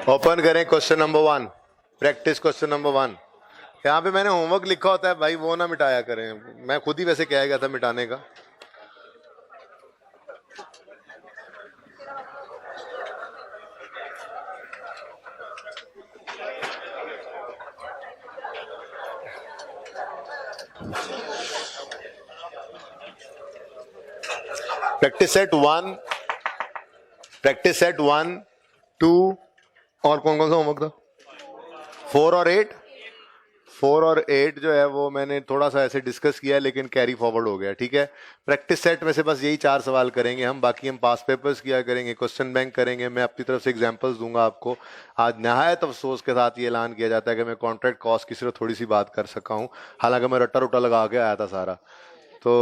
Open करें question number 1, practice question number 1। यहाँ पे मैंने होमवर्क लिखा होता है भाई, वो ना मिटाया करें, मैं खुद ही वैसे कहा गया था मिटाने का। प्रैक्टिस सेट 1, प्रैक्टिस सेट 1, 2 और कौन कौन सा होमवर्क था? 4 और 8। 4 और 8 जो है वो मैंने थोड़ा सा ऐसे डिस्कस किया लेकिन कैरी फॉरवर्ड हो गया। ठीक है, प्रैक्टिस सेट में से बस यही 4 सवाल करेंगे हम, बाकी हम पास पेपर्स किया करेंगे, क्वेश्चन बैंक करेंगे, मैं अपनी तरफ से एग्जांपल्स दूंगा आपको। आज नहायत अफसोस के साथ ये ऐलान किया जाता है कि मैं कॉन्ट्रैक्ट कॉस्ट की सिर्फ थोड़ी सी बात कर सका हूँ, हालांकि मैं रट्टा रुट्टा लगा के आया था सारा। तो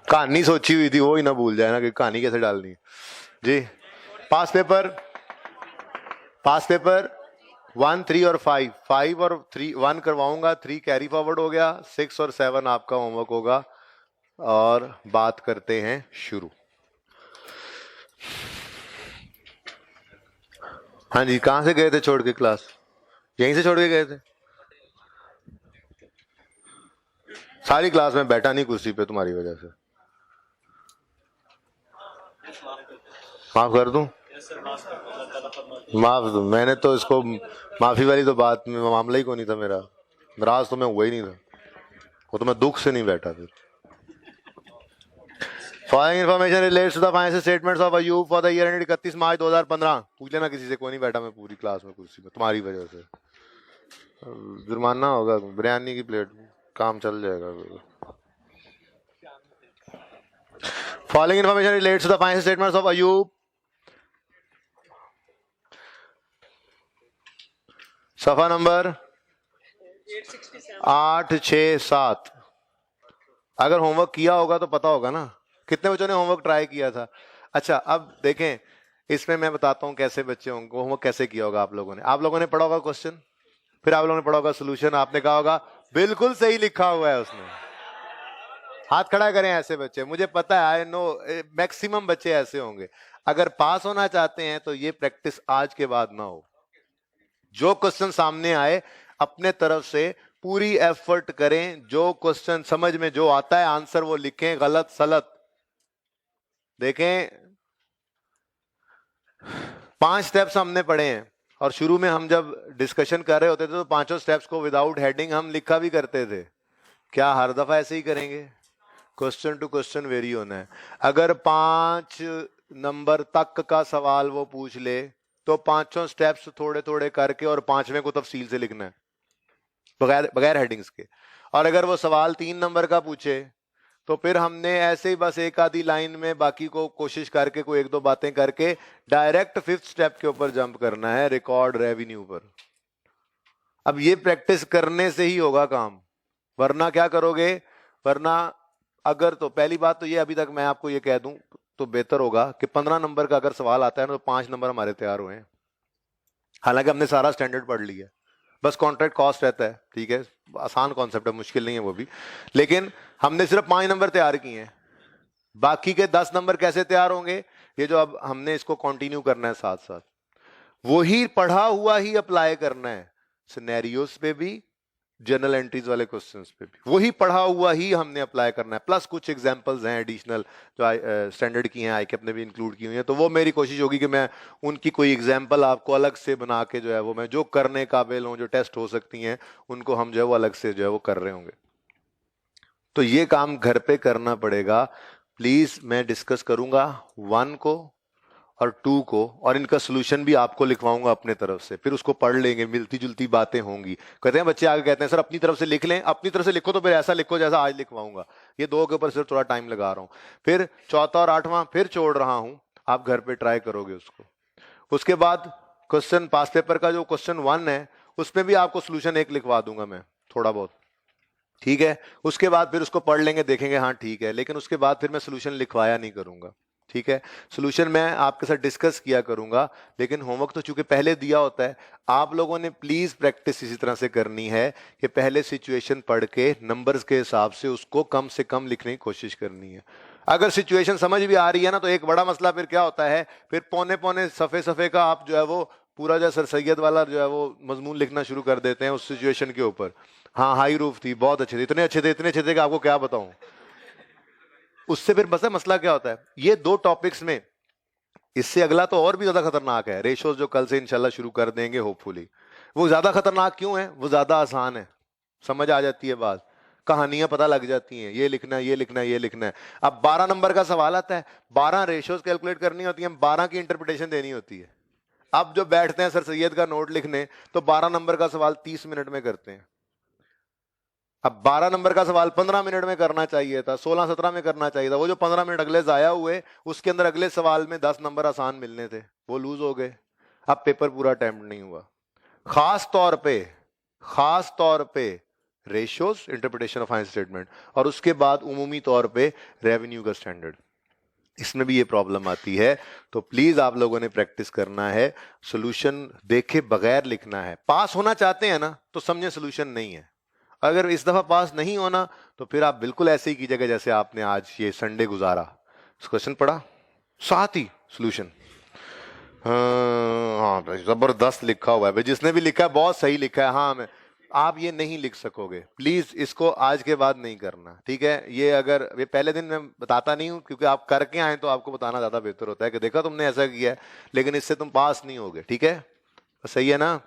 कहानी सोची हुई थी, वो ही ना भूल जाए ना कि कहानी कैसे डालनी है जी। पास पेपर 1, 3 और 5, 5 और 3, 1 करवाऊंगा, 3 कैरी फॉरवर्ड हो गया, 6 और 7 आपका होमवर्क होगा। और बात करते हैं शुरू। हाँ जी, कहां से गए थे छोड़ के क्लास? यहीं से छोड़ के गए थे? सारी क्लास में बैठा नहीं कुर्सी पे तुम्हारी वजह से, माफ कर दूं? माफ दो, मैंने तो इसको माफी वाली तो बात में मामला ही को नहीं था मेरा, नाराज तो मैं हुआ ही नहीं था, वो तो मैं दुख से नहीं बैठा। फिर following information relates to the financial statements of Ayub for the year ended 31 March 2015। पूछ लेना किसी से, कोई नहीं बैठा मैं पूरी क्लास में कुर्सी पे तुम्हारी वजह से। जुर्माना होगा, बिरयानी की प्लेट, काम चल जाएगा। Following information relates to the financial statements of Ayub, सफा नंबर 867। अगर होमवर्क किया होगा तो पता होगा ना, कितने बच्चों ने होमवर्क ट्राई किया था? अच्छा, अब देखें, इसमें मैं बताता हूं कैसे बच्चे होंगे, होमवर्क कैसे किया होगा आप लोगों ने। आप लोगों ने पढ़ा होगा क्वेश्चन, फिर आप लोगों ने पढ़ा होगा सोल्यूशन, आपने कहा होगा बिल्कुल सही लिखा हुआ है उसने। हाथ खड़ा करें ऐसे बच्चे, मुझे पता है, आई नो मैक्सिमम बच्चे ऐसे होंगे। अगर पास होना चाहते हैं तो ये प्रैक्टिस आज के बाद ना हो। जो क्वेश्चन सामने आए अपने तरफ से पूरी एफर्ट करें, जो क्वेश्चन समझ में जो आता है आंसर वो लिखें, गलत सलत देखें। 5 स्टेप्स हमने पढ़े हैं और शुरू में हम जब डिस्कशन कर रहे होते थे तो 5 स्टेप्स को विदाउट हेडिंग हम लिखा भी करते थे। क्या हर दफा ऐसे ही करेंगे? क्वेश्चन टू क्वेश्चन वेरी होना है। अगर 5 नंबर तक का सवाल वो पूछ ले तो 5 स्टेप्स थोड़े थोड़े करके और 5वें को तफसील से लिखना है, बगैर बगैर हेडिंग्स के। और अगर वो सवाल 3 नंबर का पूछे तो फिर हमने ऐसे ही बस एक आधी लाइन में बाकी को कोशिश करके कोई 1-2 बातें करके डायरेक्ट 5th स्टेप के ऊपर जंप करना है, रिकॉर्ड रेवेन्यू पर। अब ये प्रैक्टिस करने से ही होगा काम, वरना क्या करोगे? वरना अगर, तो पहली बात तो ये, अभी तक मैं आपको ये कह दूं तो बेहतर होगा कि 15 नंबर का अगर सवाल आता है ना तो 5 नंबर हमारे तैयार हुए हैं। हालांकि हमने सारा स्टैंडर्ड पढ़ लिया, बस कॉन्ट्रैक्ट कॉस्ट रहता है, ठीक है, आसान कॉन्सेप्ट है, मुश्किल नहीं है वो भी, लेकिन हमने सिर्फ 5 नंबर तैयार किए हैं। बाकी के 10 नंबर कैसे तैयार होंगे? ये जो अब हमने इसको कंटिन्यू करना है साथ साथ, वही पढ़ा हुआ ही अप्लाई करना है सिनेरियोस पे भी, जर्नल एंट्रीज वाले क्वेश्चंस पे भी वही पढ़ा हुआ ही हमने अप्लाई करना है। प्लस कुछ एग्जांपल्स हैं एडिशनल जो स्टैंडर्ड की हैं, आईकेप ने भी इंक्लूड की हुई हैं, तो वो मेरी कोशिश होगी कि मैं उनकी कोई एग्जांपल आपको अलग से बना के जो है वो मैं जो करने काबिल हूँ, जो टेस्ट हो सकती हैं, उनको हम जो है वो अलग से जो है वो कर रहे होंगे। तो ये काम घर पे करना पड़ेगा प्लीज। मैं डिस्कस करूंगा 1 को और 2 को, और इनका सोल्यूशन भी आपको लिखवाऊंगा अपने तरफ से, फिर उसको पढ़ लेंगे, मिलती जुलती बातें होंगी। कहते हैं बच्चे आगे कहते हैं सर अपनी तरफ से लिख लें, अपनी तरफ से लिखो तो फिर ऐसा लिखो जैसा आज लिखवाऊंगा। ये 2 के ऊपर सिर्फ थोड़ा टाइम लगा रहा हूं, फिर चौथा और 8वां फिर छोड़ रहा हूं, आप घर पे ट्राई करोगे उसको। उसके बाद क्वेश्चन पास पेपर का जो क्वेश्चन 1 है उसमें भी आपको सोल्यूशन 1 लिखवा दूंगा मैं थोड़ा बहुत, ठीक है। उसके बाद फिर उसको पढ़ लेंगे, देखेंगे हाँ ठीक है, लेकिन उसके बाद फिर मैं सोल्यूशन लिखवाया नहीं करूंगा, ठीक है। सोल्यूशन मैं आपके साथ डिस्कस किया करूंगा, लेकिन होमवर्क तो चूंकि पहले दिया होता है, आप लोगों ने प्लीज प्रैक्टिस इसी तरह से करनी है कि पहले सिचुएशन पढ़ के नंबर्स के हिसाब से उसको कम से कम लिखने की कोशिश करनी है। अगर सिचुएशन समझ भी आ रही है ना, तो एक बड़ा मसला फिर क्या होता है, फिर पौने पौने सफ़े सफ़े का आप जो है वो पूरा जो सर सैयद वाला जो है वो मजमून लिखना शुरू कर देते हैं उस सिचुएशन के ऊपर। हाँ हाई रूफ थी, बहुत अच्छे थे, इतने अच्छे थे, इतने अच्छे थे कि आपको क्या बताऊं। उससे फिर बस मसला क्या होता है, ये दो टॉपिक्स में, इससे अगला तो और भी ज्यादा खतरनाक है, रेशोज, जो कल से इंशाल्लाह शुरू कर देंगे होपफुली। वो ज्यादा खतरनाक क्यों है, वो ज्यादा आसान है, समझ आ जाती है बात, कहानियां पता लग जाती हैं, ये लिखना है, ये लिखना है, ये लिखना है। अब 12 नंबर का सवाल आता है, 12 रेशोज कैलकुलेट करनी होती है, 12 की इंटरप्रिटेशन देनी होती है। अब जो बैठते हैं सर सैयद का नोट लिखने, तो 12 नंबर का सवाल 30 मिनट में करते हैं। अब 12 नंबर का सवाल 15 मिनट में करना चाहिए था, 16-17 में करना चाहिए था। वो जो 15 मिनट अगले जाया हुए, उसके अंदर अगले सवाल में 10 नंबर आसान मिलने थे, वो लूज हो गए। अब पेपर पूरा अटेम्प्ट नहीं हुआ। खास तौर पे ratios, interpretation of financial statement, और उसके बाद उमूमी तौर पे रेवेन्यू का स्टैंडर्ड, इसमें भी ये प्रॉब्लम आती है। तो प्लीज आप लोगों ने प्रैक्टिस करना है, सोल्यूशन देखे बगैर लिखना है। पास होना चाहते हैं ना, तो समझे सोल्यूशन नहीं है। अगर इस दफा पास नहीं होना, तो फिर आप बिल्कुल ऐसे ही कीजिएगा जैसे आपने आज ये संडे गुजारा, क्वेश्चन पढ़ा, साथ ही सोल्यूशन। हाँ भाई जबरदस्त लिखा हुआ है भाई, जिसने भी लिखा है बहुत सही लिखा है। हाँ, मैं आप ये नहीं लिख सकोगे, प्लीज इसको आज के बाद नहीं करना, ठीक है। ये अगर ये पहले दिन मैं बताता नहीं हूं, क्योंकि आप करके आए तो आपको बताना ज्यादा बेहतर होता है कि देखा तुमने ऐसा किया है, लेकिन इससे तुम पास नहीं होगे, ठीक है। सही है ना।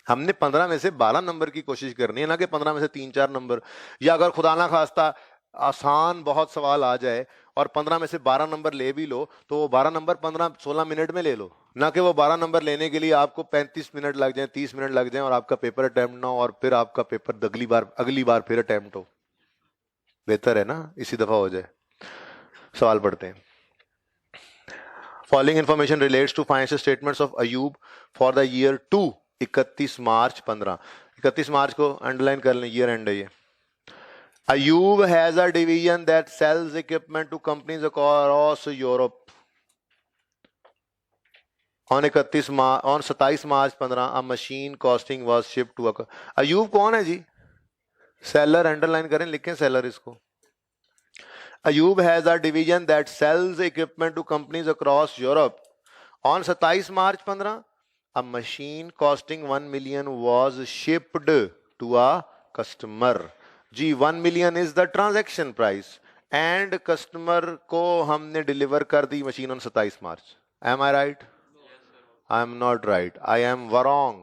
हमने 15 में से 12 नंबर की कोशिश करनी है, ना कि 15 में से 3-4 नंबर। या अगर खुदा ना खास्ता आसान बहुत सवाल आ जाए और 15 में से 12 नंबर ले भी लो, तो वो 12 नंबर 15-16 मिनट में ले लो, ना कि वो 12 नंबर लेने के लिए आपको 35 मिनट लग जाए, 30 मिनट लग जाए, और आपका पेपर अटेम्प्ट ना हो, और फिर आपका पेपर अगली बार फिर अटेम्प्ट हो। बेहतर है ना इसी दफा हो जाए। सवाल पढ़ते हैं। Following information relates to financial statements of Ayub for the year 2, 31 March 15। 31 मार्च को अंडरलाइन कर लें, ईयर एंड है ये। Ayub has a division that sells equipment to companies across Europe. On 27 March 15, a machine costing was shipped to a... Ayub कौन है जी? Seller, underline करें, लिखें सेलर इसको। Ayub has a division that sells equipment to companies across Europe. On 27 March 15, a machine costing 1 million was shipped to a customer. Ji 1 million is the transaction price and customer को हमने deliver कर दी machine on 27 March. Am I right? I am not right. I am wrong.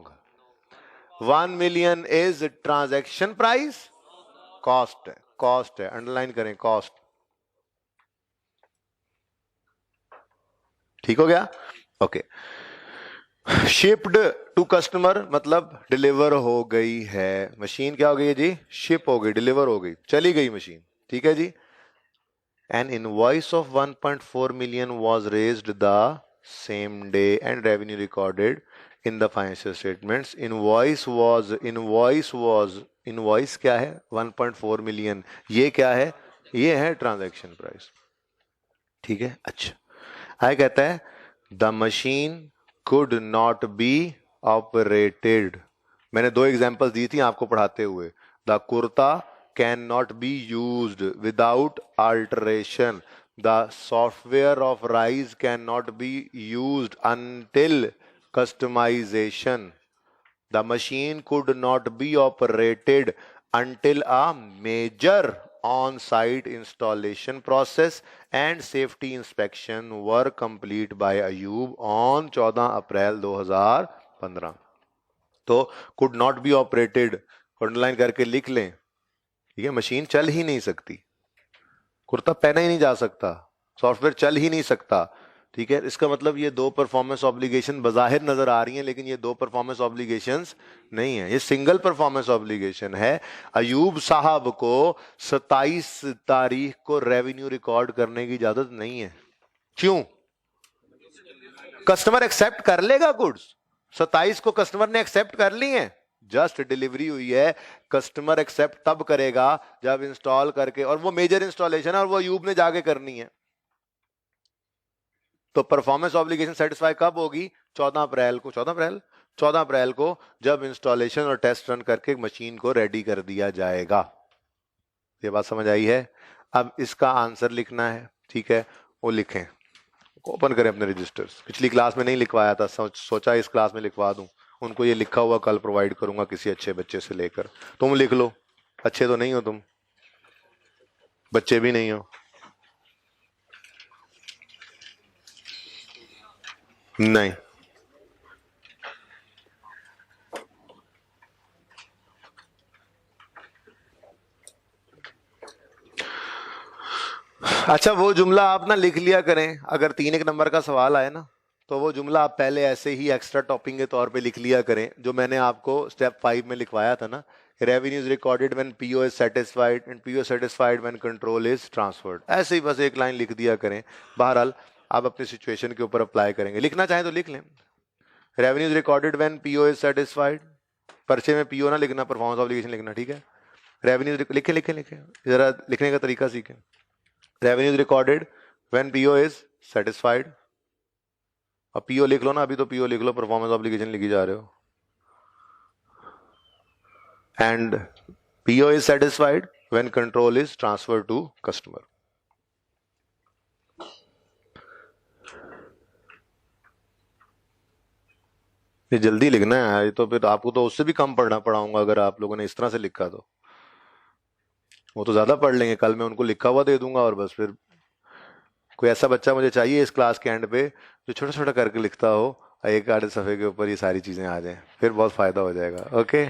1 million is transaction price, cost है, underline करें cost। ठीक हो गया? Okay. Shipped to customer मतलब डिलीवर हो गई है मशीन। क्या हो गई है जी? शिप हो गई, डिलीवर हो गई, चली गई मशीन, ठीक है जी। An invoice of 1.4 million was raised the same day and revenue recorded in the financial statements. Invoice क्या है? 1.4 million। ये क्या है? ये है ट्रांजैक्शन प्राइस, ठीक है। अच्छा, आगे कहता है the machine could not be operated। मैंने 2 एग्जांपल्स दी थी आपको पढ़ाते हुए। The kurta can not be used without alteration, the software of rise can not be used until customisation, the machine could not be operated until a major on-site installation process and safety inspection were complete by Ayub on 14 अप्रैल 2015। तो could not be operated underline करके लिख लें, ठीक है। Machine चल ही नहीं सकती, कुर्ता पहना ही नहीं जा सकता, सॉफ्टवेयर चल ही नहीं सकता, ठीक है। इसका मतलब ये 2 परफॉर्मेंस ऑब्लिगेशन बजाहिर नजर आ रही हैं, लेकिन ये 2 परफॉर्मेंस ऑब्लिगेशंस नहीं है, ये सिंगल परफॉर्मेंस ऑब्लिगेशन है। अयूब साहब को 27 तारीख को रेवेन्यू रिकॉर्ड करने की इजाजत नहीं है। क्यों? कस्टमर एक्सेप्ट कर लेगा गुड्स, 27 को कस्टमर ने एक्सेप्ट कर ली है, जस्ट डिलीवरी हुई है। कस्टमर एक्सेप्ट तब करेगा जब इंस्टॉल करके, और वो मेजर इंस्टॉलेशन है और वो अयूब ने जाके करनी है। तो परफॉर्मेंस ऑब्लिगेशन सेटिस्फाई कब होगी? 14 अप्रैल को। 14 अप्रैल को जब इंस्टॉलेशन और टेस्ट रन करके मशीन को रेडी कर दिया जाएगा। ये बात समझ आई है? अब इसका आंसर लिखना है, ठीक है, वो लिखें, ओपन करें अपने रजिस्टर्स। पिछली क्लास में नहीं लिखवाया था, सोचा इस क्लास में लिखवा दूं। उनको ये लिखा हुआ कल प्रोवाइड करूंगा किसी अच्छे बच्चे से लेकर। तुम लिख लो, अच्छे तो नहीं हो तुम, बच्चे भी नहीं हो। नहीं, अच्छा वो जुमला आप ना लिख लिया करें, अगर 3 1 नंबर का सवाल आए ना तो वो जुमला आप पहले ऐसे ही एक्स्ट्रा टॉपिंग के तौर पे लिख लिया करें, जो मैंने आपको स्टेप 5 में लिखवाया था ना, revenue is recorded when PO is satisfied and PO satisfied when control is transferred. ऐसे ही बस एक लाइन लिख दिया करें। बहरहाल आप अपनी सिचुएशन के ऊपर अप्लाई करेंगे, लिखना चाहें तो लिख लें। Revenue is recorded when PO is satisfied, पर्चे में पीओ ना लिखना, परफॉर्मेंस ऑब्लिगेशन लिखना, ठीक है। रेवेन्यू लिखें लिखें लिखें, जरा लिखने का तरीका सीखें। Revenue is recorded when PO is satisfied, अब पीओ लिख लो ना, अभी तो पीओ लिख लो, परफॉर्मेंस ऑब्लिगेशन लिखी जा रहे हो। And PO is satisfied when control is transfer to customer. ये जल्दी लिखना है, ये तो फिर आपको तो उससे भी कम पढ़ना पड़ाऊंगा अगर आप लोगों ने इस तरह से लिखा तो। वो तो ज्यादा पढ़ लेंगे, कल मैं उनको लिखा हुआ दे दूंगा और बस फिर कोई ऐसा बच्चा मुझे चाहिए इस क्लास के एंड पे जो छोटा छोटा करके लिखता हो, एक आधे सफ़े के ऊपर ये सारी चीज़ें आ जाएं, फिर बहुत फ़ायदा हो जाएगा। ओके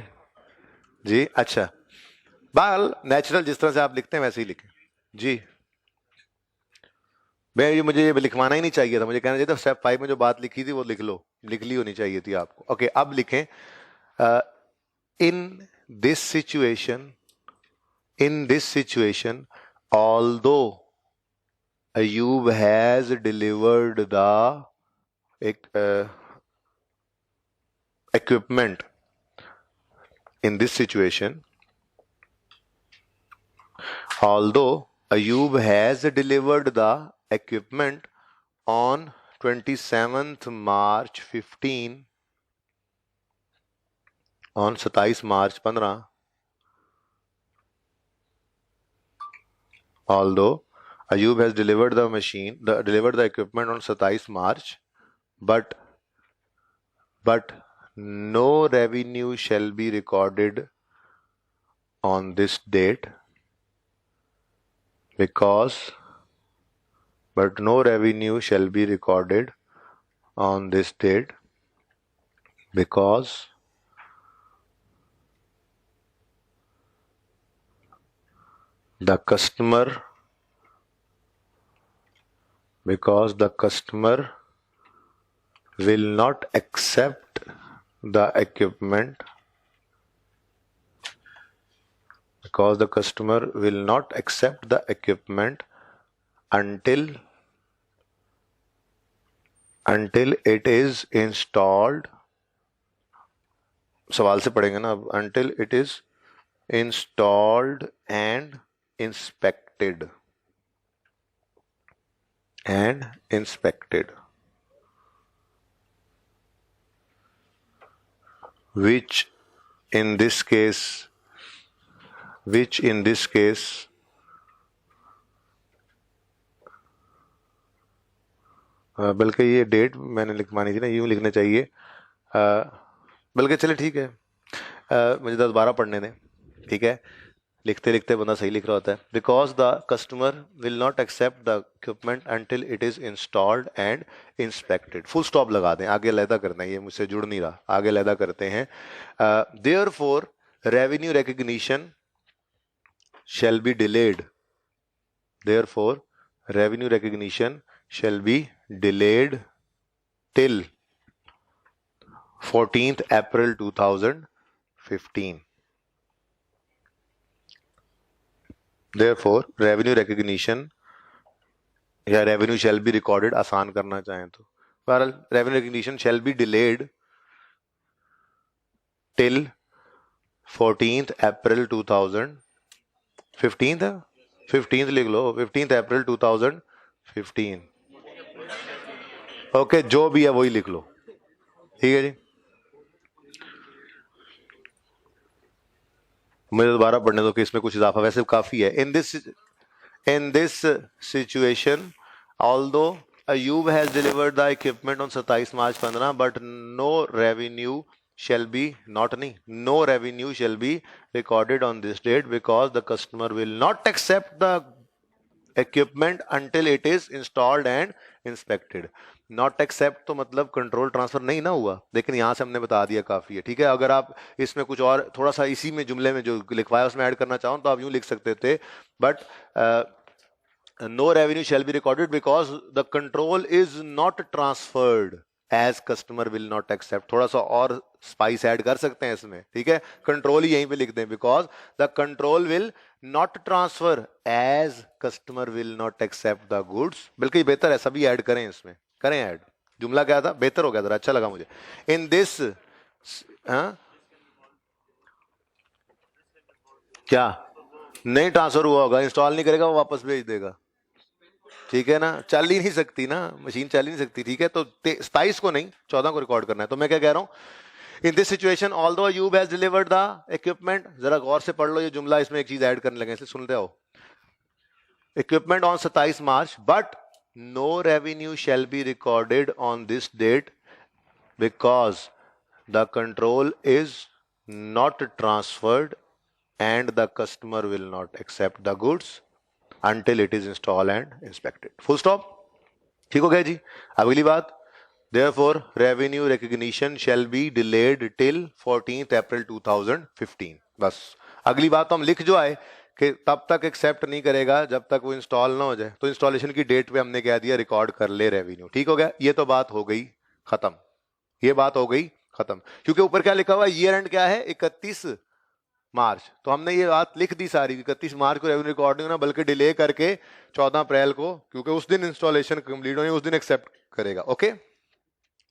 जी। अच्छा, बाल नेचुरल जिस तरह से आप लिखते हैं वैसे ही लिखें जी। मैं ये मुझे ये लिखवाना ही नहीं चाहिए था, मुझे कहना चाहिए था स्टेप 5 में जो बात लिखी थी वो लिख लो, लिख ली होनी चाहिए थी आपको। ओके, अब लिखें in this situation although Ayub has delivered the equipment, in this situation, although Ayub has delivered the equipment on 27th March 15, on 27 March 15, although Ayub has delivered the equipment on 27 March, but no revenue shall be recorded on this date because no revenue shall be recorded on this date because the customer will not accept the equipment until it is installed. सवाल से पढ़ेंगे ना अब, until it is installed and inspected, which in this case बल्कि ये date मैंने लिखवानी थी ना, यूं लिखना चाहिए, बल्कि चले ठीक है, मुझे 10 12 पढ़ने दें, ठीक है। लिखते लिखते बंदा सही लिख रहा होता है। Because the customer will not accept the equipment until it is installed and inspected. Full stop लगा दें, आगे अलहदा करना है, ये मुझसे जुड़ नहीं रहा, आगे अलहदा करते हैं। Therefore revenue recognition shall be delayed. Therefore, revenue recognition shall be delayed till 14th April 2015. Therefore, revenue recognition या revenue shall be recorded, आसान करना चाहें तो, बहरहाल revenue recognition shall be delayed till 14th April 2015 है, 15th लिख लो, 15th April 2015। Okay, जो भी है वही लिख लो, ठीक है जी। मुझे दोबारा पढ़ने दो कि इसमें कुछ इजाफा वैसे काफी है। In this situation, although Ayub has delivered the equipment on 27 March 15, but no revenue shall be no revenue shall be recorded on this date because the customer will not accept the equipment until it is installed and inspected. Not accept तो मतलब control transfer नहीं ना हुआ, लेकिन यहां से हमने बता दिया काफी है, ठीक है। अगर आप इसमें कुछ और थोड़ा सा इसी में जुमले में जो लिखवाया उसमें ऐड करना चाहो तो आप यूं लिख सकते थे, but no revenue shall be recorded because the control is not transferred as customer will not accept. थोड़ा सा और स्पाइस ऐड कर सकते हैं इसमें, ठीक है। कंट्रोल ही यहीं पे लिख दें, because the control will not transfer as customer will not accept the goods. बल्कि बेहतर है सभी ऐड करें, इसमें करें ऐड। जुमला क्या था, बेहतर हो गया, जरा अच्छा लगा मुझे। इन दिस क्या नहीं ट्रांसफर हुआ होगा, इंस्टॉल नहीं करेगा वो वापस भेज देगा, ठीक है ना। चल ही नहीं सकती ना मशीन, चल ही नहीं सकती, ठीक है। तो 27 को नहीं 14 को रिकॉर्ड करना है। तो मैं क्या कह रहा हूं, in this situation although Ayub has delivered the equipment, जरा गौर से पढ़ लो ये जुमला, इसमें एक चीज ऐड करने लगे, इसलिए सुनते हो। Equipment on 27 March but no revenue shall be recorded on this date because the control is not transferred and the customer will not accept the goods until it is installed and inspected. Full stop. ठीक हो गया जी। अगली बात, therefore revenue recognition shall be delayed till 14th April 2015। बस अगली बात तो हम लिख जो आए कि तब तक एक्सेप्ट नहीं करेगा जब तक वो इंस्टॉल ना हो जाए। तो इंस्टॉलेशन की डेट पे हमने क्या दिया, रिकॉर्ड कर ले रेवेन्यू। ठीक हो गया, ये तो बात हो गई खत्म, ये बात हो गई खत्म। क्योंकि ऊपर क्या लिखा हुआ, ईयर एंड क्या है 31 मार्च। तो हमने ये बात लिख दी सारी, 31 मार्च को रेवेन्यू रिकॉर्डिंग ना, बल्कि डिले करके 14 अप्रैल को, क्योंकि उस दिन इंस्टॉलेशन कंप्लीट होनी, उस दिन एक्सेप्ट करेगा। ओके।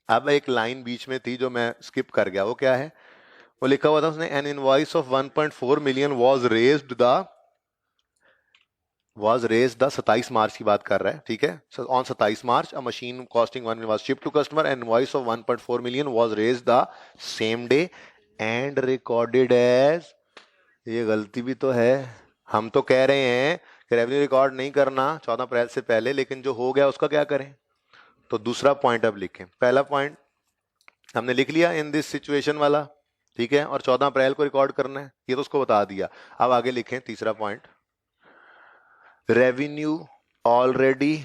अब एक लाइन बीच में थी जो मैं स्किप कर गया, वो क्या है, वो लिखा हुआ था उसने, an invoice of 1.4 million was raised the 27 March की बात कर रहा है, ठीक है। On 27 March a machine costing 1 was shipped to customer and invoice of 1.4 million was raised the same day and recorded as, ये गलती भी तो है। हम तो कह रहे हैं कि रेवेन्यू रिकॉर्ड नहीं करना 14 अप्रैल से पहले, लेकिन जो हो गया उसका क्या करें। तो दूसरा पॉइंट अब लिखें, पहला पॉइंट हमने लिख लिया इन दिस सिचुएशन वाला, ठीक है, और 14 अप्रैल को रिकॉर्ड करना है, ये तो उसको बता दिया। अब आगे लिखें तीसरा point, revenue already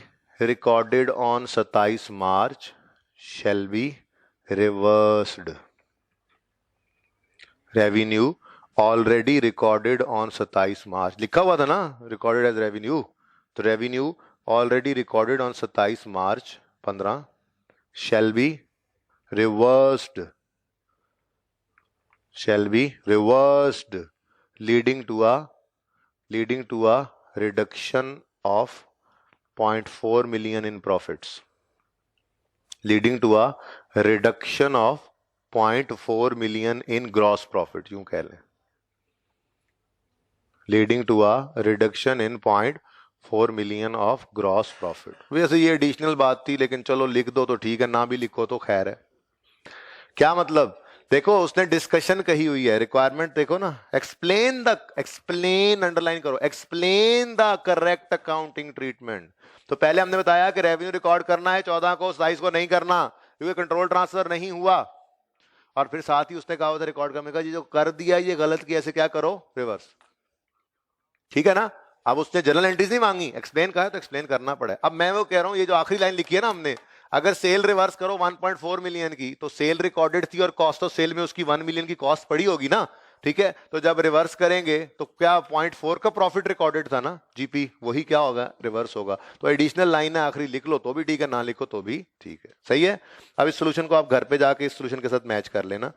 recorded on 27 March shall be reversed. Revenue already recorded on 27 मार्च लिखा हुआ था ना, रिकॉर्डेड एज रेवेन्यू। तो revenue already recorded on 27 March 15 shall be reversed, shall be reversed, leading to a reduction of 0.4 million in profits, leading to a reduction of 0.4 million in gross profit, यूं कह लें, leading to a reduction in 0.4 million of gross profit। वैसे ये additional बात थी, लेकिन चलो लिख दो तो ठीक है, ना भी लिखो तो खैर है। क्या मतलब, देखो उसने डिस्कशन कही हुई है, रिक्वायरमेंट देखो ना, एक्सप्लेन अंडरलाइन करो, explain the correct accounting treatment. तो पहले हमने बताया कि रेवेन्यू रिकॉर्ड करना है 14 को, 27 को नहीं करना क्योंकि कंट्रोल ट्रांसफर नहीं हुआ। और फिर साथ ही उसने कहा था रिकॉर्ड करने का, जो कर दिया ये गलत किया, ऐसे क्या करो, रिवर्स। ठीक है ना। अब उसने जनरल एंट्रीज नहीं मांगी, एक्सप्लेन कहा है तो एक्सप्लेन करना पड़े। अब मैं वो कह रहा हूं, ये जो आखिरी लाइन लिखी है ना हमने, अगर सेल रिवर्स करो 1.4 मिलियन की, तो सेल रिकॉर्डेड थी और कॉस्ट ऑफ सेल में उसकी 1 मिलियन की कॉस्ट पड़ी होगी ना, ठीक है। तो जब रिवर्स करेंगे तो क्या 0.4 का प्रॉफिट रिकॉर्डेड था ना, जीपी, वही क्या होगा, रिवर्स होगा। तो एडिशनल लाइन है आखिरी, लिख लो तो भी ठीक है, ना लिखो तो भी ठीक है, सही है। अब इस सोल्यूशन को आप घर पे जाके इस सोल्यूशन के साथ मैच कर लेना,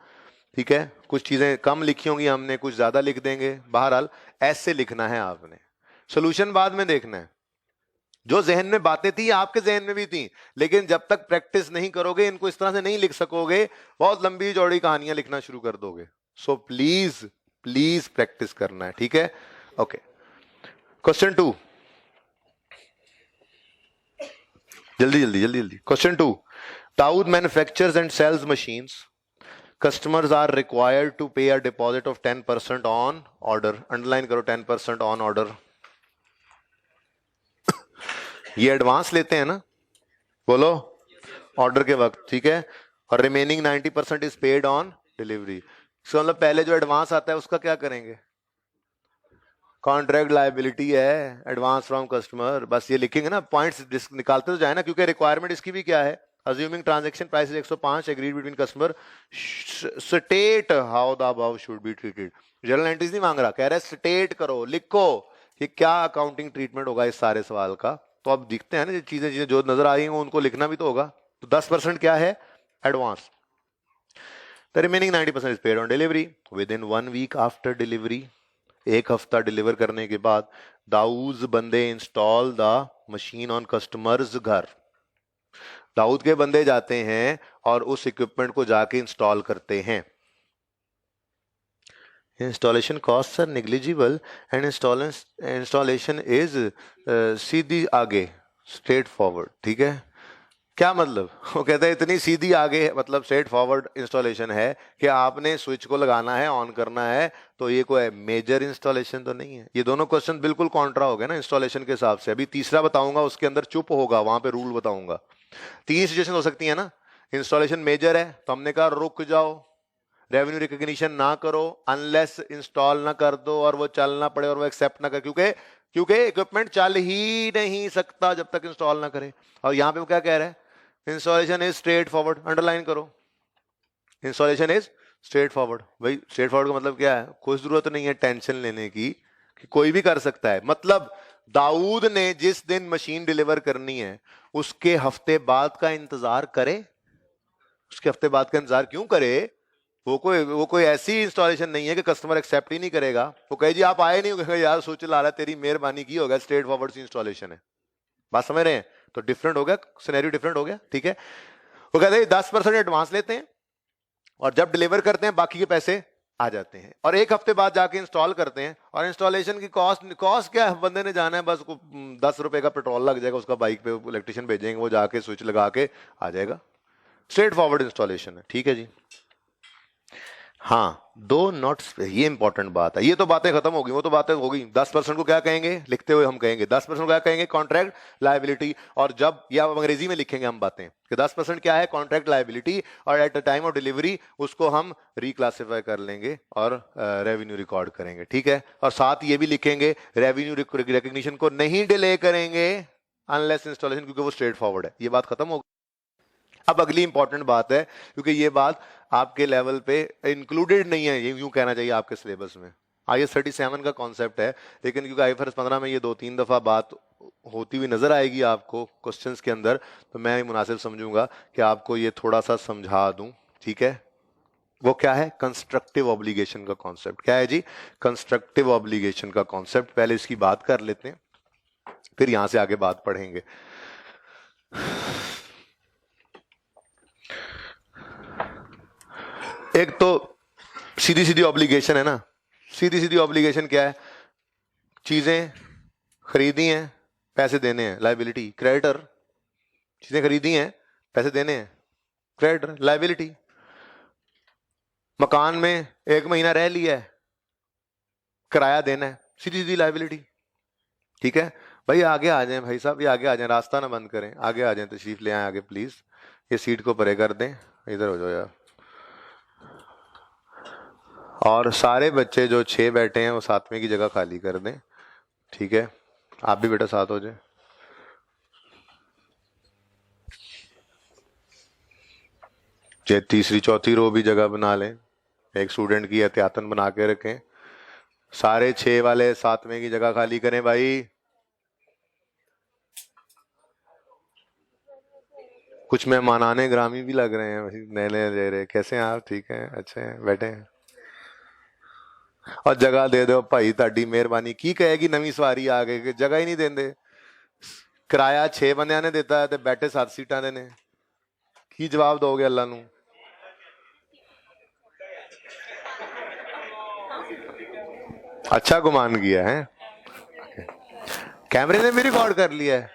ठीक है। कुछ चीजें कम लिखी होंगी हमने, कुछ ज्यादा लिख देंगे, बहरहाल ऐसे लिखना है आपने, सोल्यूशन बाद में देखना है। जो जहन में बातें थी आपके जहन में भी थी, लेकिन जब तक प्रैक्टिस नहीं करोगे इनको इस तरह से नहीं लिख सकोगे, बहुत लंबी चौड़ी कहानियां लिखना शुरू कर दोगे। सो प्लीज प्लीज प्रैक्टिस करना है, ठीक है। ओके, क्वेश्चन 2, जल्दी जल्दी जल्दी जल्दी। Question 2, Dawood manufactures and sells machines. Customers are required to pay a deposit of 10% on order. Underline करो 10% on order. ये एडवांस लेते हैं ना, बोलो, ऑर्डर के वक्त, ठीक है। और remaining 90% is paid on delivery. So मतलब पहले जो एडवांस आता है उसका क्या करेंगे? कॉन्ट्रैक्ट लायबिलिटी है, एडवांस फ्रॉम कस्टमर, बस ये लिखेंगे ना, पॉइंट्स निकालते तो जाए ना, क्योंकि रिक्वायरमेंट इसकी भी क्या है, assuming transaction price 105 agreed between customer, state how the above should be treated. Journal entries नहीं मांग रहा, कह रहा है स्टेट करो, लिखो कि क्या अकाउंटिंग ट्रीटमेंट होगा इस सारे सवाल का। तो अब दिखते हैं ना, चीजें चीजें जो नजर आ रही हैं उनको लिखना भी तो होगा। तो 10% क्या है? Advance. The remaining 90% is paid on delivery within 1 week after delivery. एक हफ्ता डिलीवर करने के बाद दाऊद बंदे install the machine on customers घर। दाऊद के बंदे जाते हैं और उस इक्विपमेंट को जाके इंस्टॉल करते हैं। Installation cost are negligible and installation is सीधी आगे, स्ट्रेट फॉरवर्ड, ठीक है। क्या मतलब? वो कहते हैं इतनी सीधी आगे, मतलब स्ट्रेट फॉरवर्ड इंस्टॉलेशन है कि आपने स्विच को लगाना है, ऑन करना है, तो ये कोई मेजर इंस्टॉलेशन तो नहीं है। ये दोनों क्वेश्चन बिल्कुल कॉन्ट्रा हो गए ना इंस्टॉलेशन के हिसाब से। अभी तीसरा बताऊंगा, उसके अंदर चुप होगा, वहां पे रूल बताऊंगा। 3 सिचुएशन हो सकती है ना। इंस्टॉलेशन मेजर है तो हमने कहा रुक जाओ, रेवेन्यू रिकॉग्निशन ना करो अनलेस इंस्टॉल ना कर दो और वो चलना पड़े और वो एक्सेप्ट ना करे, क्योंकि क्योंकि इक्विपमेंट चल ही नहीं सकता जब तक इंस्टॉल ना करे। और यहां पे वो क्या कह रहा है? Installation is straight forward, underline करो, इंस्टॉलेशन इज स्ट्रेट फॉरवर्ड। भाई स्ट्रेट फॉरवर्ड का मतलब क्या है? कोई जरूरत नहीं है टेंशन लेने की कि कोई भी कर सकता है। मतलब दाऊद ने जिस दिन मशीन डिलीवर करनी है उसके हफ्ते बाद का इंतजार करे। उसके हफ्ते बाद का इंतजार क्यों करे? वो कोई ऐसी इंस्टॉलेशन नहीं है कि कस्टमर एक्सेप्ट ही नहीं करेगा। वो कहे जी आप आए नहीं, हो यार स्विच ला रहा है, तेरी मेहरबानी की होगा, स्ट्रेट फॉरवर्ड सी इंस्टॉलेशन है। बात समझ रहे हैं? तो डिफरेंट हो गया, सिनेरियो डिफरेंट हो गया, ठीक है। वो कहते हैं 10% एडवांस लेते हैं और जब डिलीवर करते हैं बाकी के पैसे आ जाते हैं, और एक हफ्ते बाद जाके इंस्टॉल करते हैं। और इंस्टॉलेशन की कॉस्ट क्या है? बंदे ने जाना है, बस 10 रुपए का पेट्रोल लग जाएगा, उसका बाइक पे इलेक्ट्रिशियन भेजेंगे, वो जाके स्विच लगा के आ जाएगा। स्ट्रेट फॉरवर्ड इंस्टॉलेशन है, ठीक है जी। हाँ, दो नॉट्स, ये इंपॉर्टेंट बात है। ये तो बातें खत्म हो गई, वो तो बातें हो गई। 10% को क्या कहेंगे? लिखते हुए हम कहेंगे 10% को क्या कहेंगे? Contract liability. और जब, या अंग्रेजी में लिखेंगे हम बातें कि 10% क्या है? Contract liability. और at the time of delivery उसको हम रिक्लासिफाई कर लेंगे और रेवेन्यू रिकॉर्ड करेंगे, ठीक है। और साथ ये भी लिखेंगे रेवेन्यू रिकॉग्निशन को नहीं डिले करेंगे अनलेस इंस्टॉलेशन, क्योंकि वो स्ट्रेट फॉरवर्ड है। ये बात खत्म हो गई। अब अगली इंपॉर्टेंट बात है, क्योंकि ये बात आपके लेवल पे इंक्लूडेड नहीं है, ये यूं कहना चाहिए आपके सिलेबस में। IAS 37 का कॉन्सेप्ट है, लेकिन क्योंकि IFRS 15 में ये 2-3 दफा बात होती हुई नजर आएगी आपको क्वेश्चंस के अंदर, तो मैं मुनासिब समझूंगा कि आपको ये थोड़ा सा समझा दूं, ठीक है। वो क्या है? कंस्ट्रक्टिव ऑब्लिगेशन का कॉन्सेप्ट। क्या है जी? कंस्ट्रक्टिव ऑब्लिगेशन का कॉन्सेप्ट। पहले इसकी बात कर लेते हैं, फिर यहां से आगे बात पढ़ेंगे। एक तो सीधी सीधी ऑब्लिगेशन है ना। सीधी सीधी ऑब्लिगेशन क्या है? चीजें खरीदी हैं, पैसे देने हैं, लायबिलिटी। क्रेडिटर, चीजें खरीदी हैं, पैसे देने हैं, क्रेडिटर, लायबिलिटी। मकान में 1 महीना रह लिया है, किराया देना है, सीधी सीधी लायबिलिटी, ठीक है। भाई आगे आ जाएं भाई साहब, ये आगे आ जाएं, रास्ता ना बंद करें, आगे आ जाएं, तशरीफ ले आए आगे प्लीज। ये सीट को परे कर दें, इधर हो जाओ यार। और सारे बच्चे जो 6 बैठे हैं वो 7वें की जगह खाली कर दें, ठीक है। आप भी बेटा साथ हो जाए। तीसरी चौथी रो भी जगह बना लें, एक स्टूडेंट की एहतियातन बना के रखें। सारे 6 वाले 7वें की जगह खाली करें भाई। कुछ मेहमानाने ग्रामी भी लग रहे हैं, नए नए ले रहे। कैसे हैं आप? ठीक हैं, अच्छे हैं, बैठे हैं। और जगह दे दो भाई, ताड़ी मेहरबानी की कहेगी नवी सवारी आ गई, जगह ही नहीं देंगे। किराया 6 बंदियां ने दिता है, बैठे 7 सीटां दे ने, की जवाब दोगे अल्लाह नू? अच्छा गुमान किया है। कैमरे ने भी रिकॉर्ड कर लिया है।